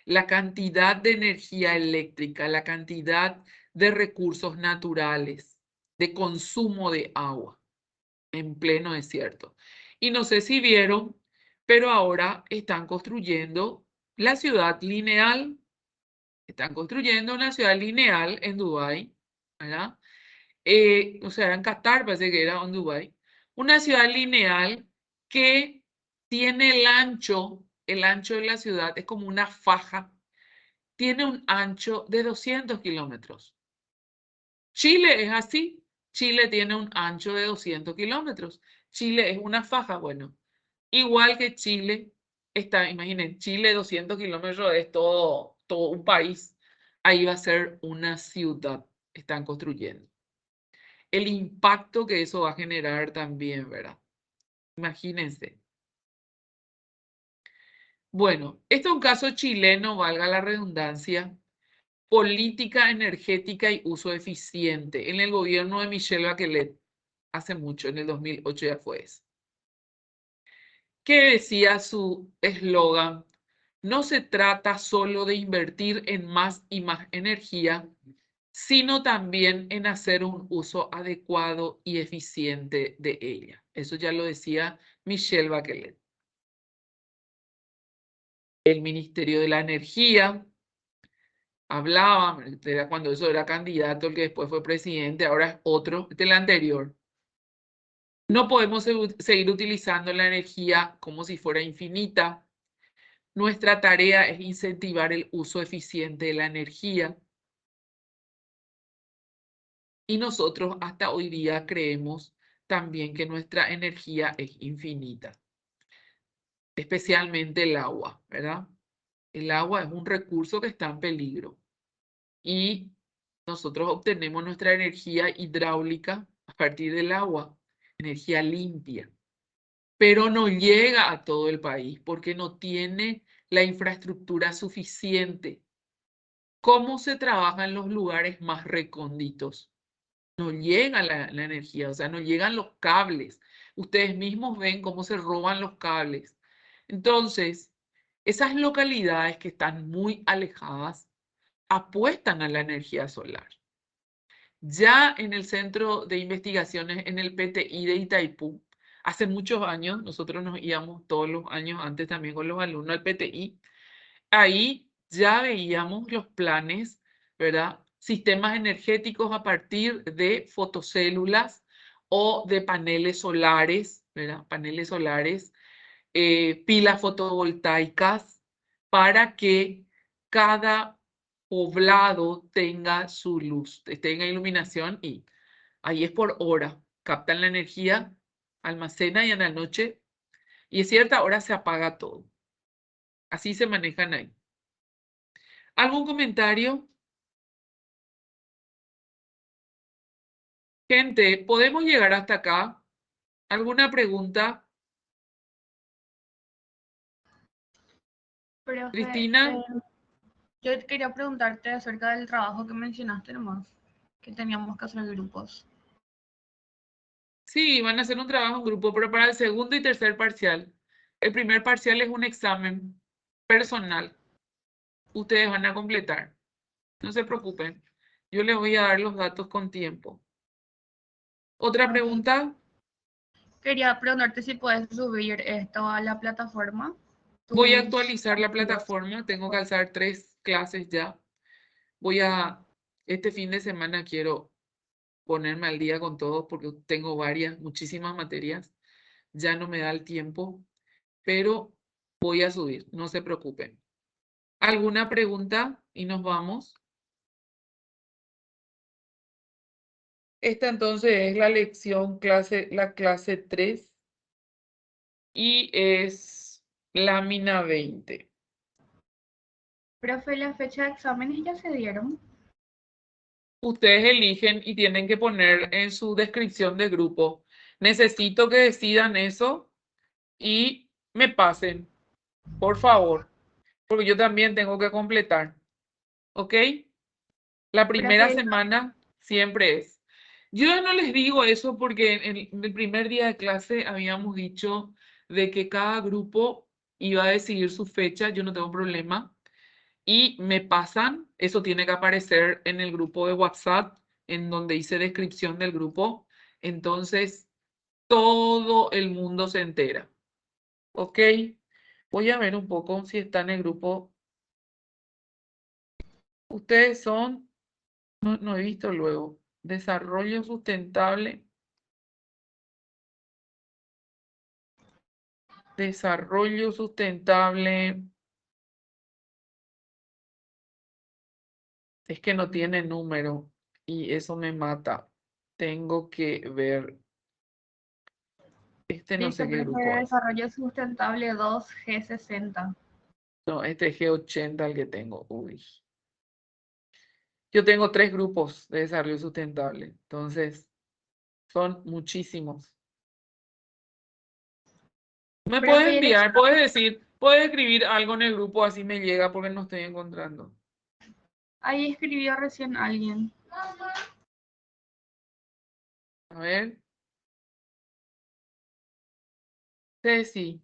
la cantidad de energía eléctrica, la cantidad de recursos naturales, de consumo de agua en pleno desierto. Y no sé si vieron, pero ahora están construyendo la ciudad lineal. Están construyendo una ciudad lineal en Dubái, ¿verdad? O sea, era en Qatar, parece que era en Dubái. Una ciudad lineal que tiene el ancho de la ciudad es como una faja, tiene un ancho de 200 kilómetros. Chile es así. Chile tiene un ancho de 200 kilómetros. Chile es una faja, bueno, igual que Chile está, imaginen, Chile 200 kilómetros es todo un país. Ahí va a ser una ciudad, están construyendo. El impacto que eso va a generar también, ¿verdad? Imagínense. Bueno, esto es un caso chileno, valga la redundancia. Política energética y uso eficiente en el gobierno de Michelle Bachelet. Hace mucho, en el 2008 ya fue eso. ¿Qué decía su eslogan? No se trata solo de invertir en más y más energía, sino también en hacer un uso adecuado y eficiente de ella. Eso ya lo decía Michelle Bachelet. El Ministerio de la Energía hablaba, era cuando eso era candidato, el que después fue presidente, ahora es otro, el anterior. No podemos seguir utilizando la energía como si fuera infinita. Nuestra tarea es incentivar el uso eficiente de la energía. Y nosotros hasta hoy día creemos también que nuestra energía es infinita, especialmente el agua, ¿verdad? El agua es un recurso que está en peligro y nosotros obtenemos nuestra energía hidráulica a partir del agua, energía limpia, pero no llega a todo el país porque no tiene la infraestructura suficiente. ¿Cómo se trabaja en los lugares más recónditos? No llega la energía, o sea, no llegan los cables. Ustedes mismos ven cómo se roban los cables. Entonces, esas localidades que están muy alejadas apuestan a la energía solar. Ya en el Centro de Investigaciones en el PTI de Itaipú, hace muchos años, nosotros nos íbamos todos los años antes también con los alumnos al PTI, ahí ya veíamos los planes, ¿verdad? Sistemas energéticos a partir de fotocélulas o de paneles solares, ¿verdad? Paneles solares, pilas fotovoltaicas, para que cada poblado tenga su luz, tenga iluminación y ahí es por hora. Captan la energía, almacenan y en la noche, y a cierta hora se apaga todo. Así se manejan ahí. ¿Algún comentario? Gente, ¿podemos llegar hasta acá? ¿Alguna pregunta? Profe, Cristina, yo quería preguntarte acerca del trabajo que mencionaste nomás, que teníamos que hacer grupos. sí, van a hacer un trabajo en grupo, pero para el segundo y tercer parcial. El primer parcial es un examen personal. Ustedes van a completar. No se preocupen. Yo les voy a dar los datos con tiempo. ¿Otra pregunta? Quería preguntarte si puedes subir esto a la plataforma. Voy a Tus actualizar la archivos. plataforma. Tengo que alzar 3 clases ya. Este fin de semana quiero ponerme al día con todo porque tengo muchísimas materias. Ya no me da el tiempo, pero voy a subir, no se preocupen. ¿Alguna pregunta? Y nos vamos. Esta entonces es la lección la clase 3 y es lámina 20. Profe, la fecha de exámenes ya se dieron. Ustedes eligen y tienen que poner en su descripción de grupo. Necesito que decidan eso y me pasen, por favor, porque yo también tengo que completar. ¿Ok? La primera Profe, semana siempre es. Yo no les digo eso porque en el primer día de clase habíamos dicho de que cada grupo iba a decidir su fecha, yo no tengo problema, y me pasan, eso tiene que aparecer en el grupo de WhatsApp, en donde hice descripción del grupo, entonces todo el mundo se entera. ¿Ok? Voy a ver un poco si está en el grupo. Ustedes son, no he visto luego, desarrollo sustentable. Desarrollo sustentable. Es que no tiene número y eso me mata. Tengo que ver. No dice sé qué profe, grupo es. desarrollo sustentable 2G60. No, este es G80 el que tengo. Uy. Yo tengo 3 grupos de desarrollo sustentable. Entonces, son muchísimos. Me puedes Profe, enviar, puedes Puedes escribir algo en el grupo, así me llega porque no estoy encontrando. Ahí escribió recién alguien. A ver. Sí.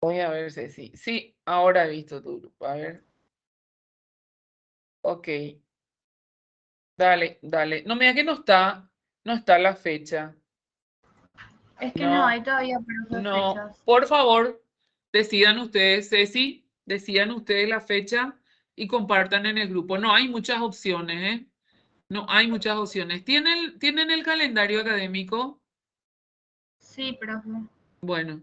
Voy a ver, Ceci. Sí, ahora he visto tu grupo. A ver. Ok. Dale. No me digas que no está la fecha. Es que no hay No, todavía pero no. fechas. Por favor, decidan ustedes, Ceci, decidan ustedes la fecha y compartan en el grupo. No hay muchas opciones, ¿eh? No hay muchas opciones. ¿Tienen el calendario académico? Sí, profe. Bueno,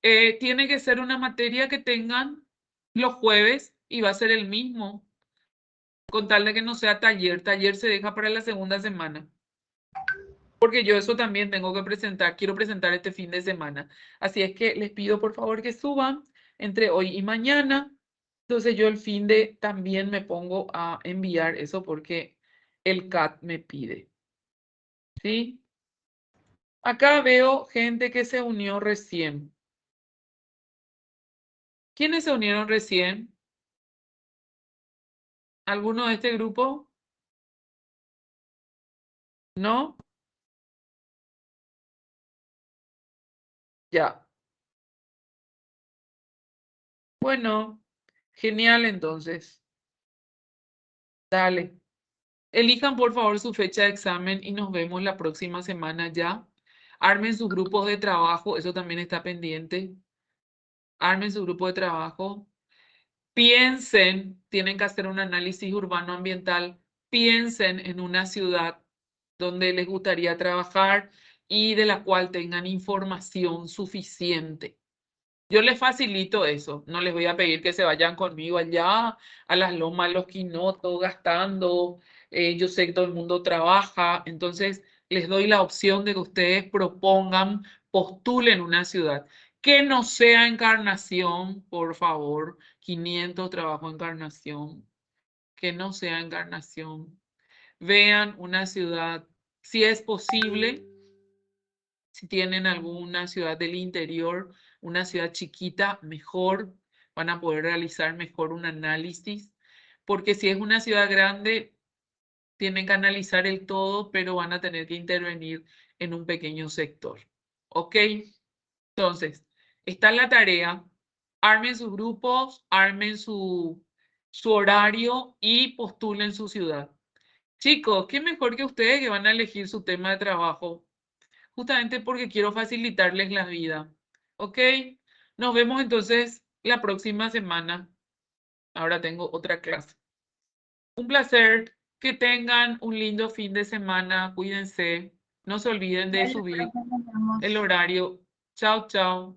tiene que ser una materia que tengan los jueves y va a ser el mismo, con tal de que no sea taller. Taller se deja para la segunda semana. Porque yo eso también tengo que presentar, quiero presentar este fin de semana. Así es que les pido por favor que suban entre hoy y mañana. Entonces yo el fin de también me pongo a enviar eso porque el CAT me pide. ¿Sí? Acá veo gente que se unió recién. ¿Quiénes se unieron recién? ¿Alguno de este grupo? ¿No? Ya. Bueno, genial entonces. Dale. Elijan por favor su fecha de examen y nos vemos la próxima semana ya. Armen sus grupos de trabajo, eso también está pendiente. Armen su grupo de trabajo. Piensen, tienen que hacer un análisis urbano ambiental. Piensen en una ciudad donde les gustaría trabajar y de la cual tengan información suficiente. Yo les facilito eso, no les voy a pedir que se vayan conmigo allá a las lomas, los quinotos, gastando. Yo sé que todo el mundo trabaja, entonces les doy la opción de que ustedes propongan, postulen una ciudad. Que no sea Encarnación, por favor, 500 trabajo Encarnación, que no sea Encarnación. Vean una ciudad, si es posible. Si tienen alguna ciudad del interior, una ciudad chiquita, mejor, van a poder realizar mejor un análisis, porque si es una ciudad grande, tienen que analizar el todo, pero van a tener que intervenir en un pequeño sector. ¿Ok? Entonces, está la tarea. Armen sus grupos, armen su horario y postulen su ciudad. Chicos, qué mejor que ustedes que van a elegir su tema de trabajo justamente porque quiero facilitarles la vida. ¿Ok? Nos vemos entonces la próxima semana. Ahora tengo otra clase. Un placer. Que tengan un lindo fin de semana. Cuídense. No se olviden de Dale, subir profe, nos vemos. el horario. Chao, chao.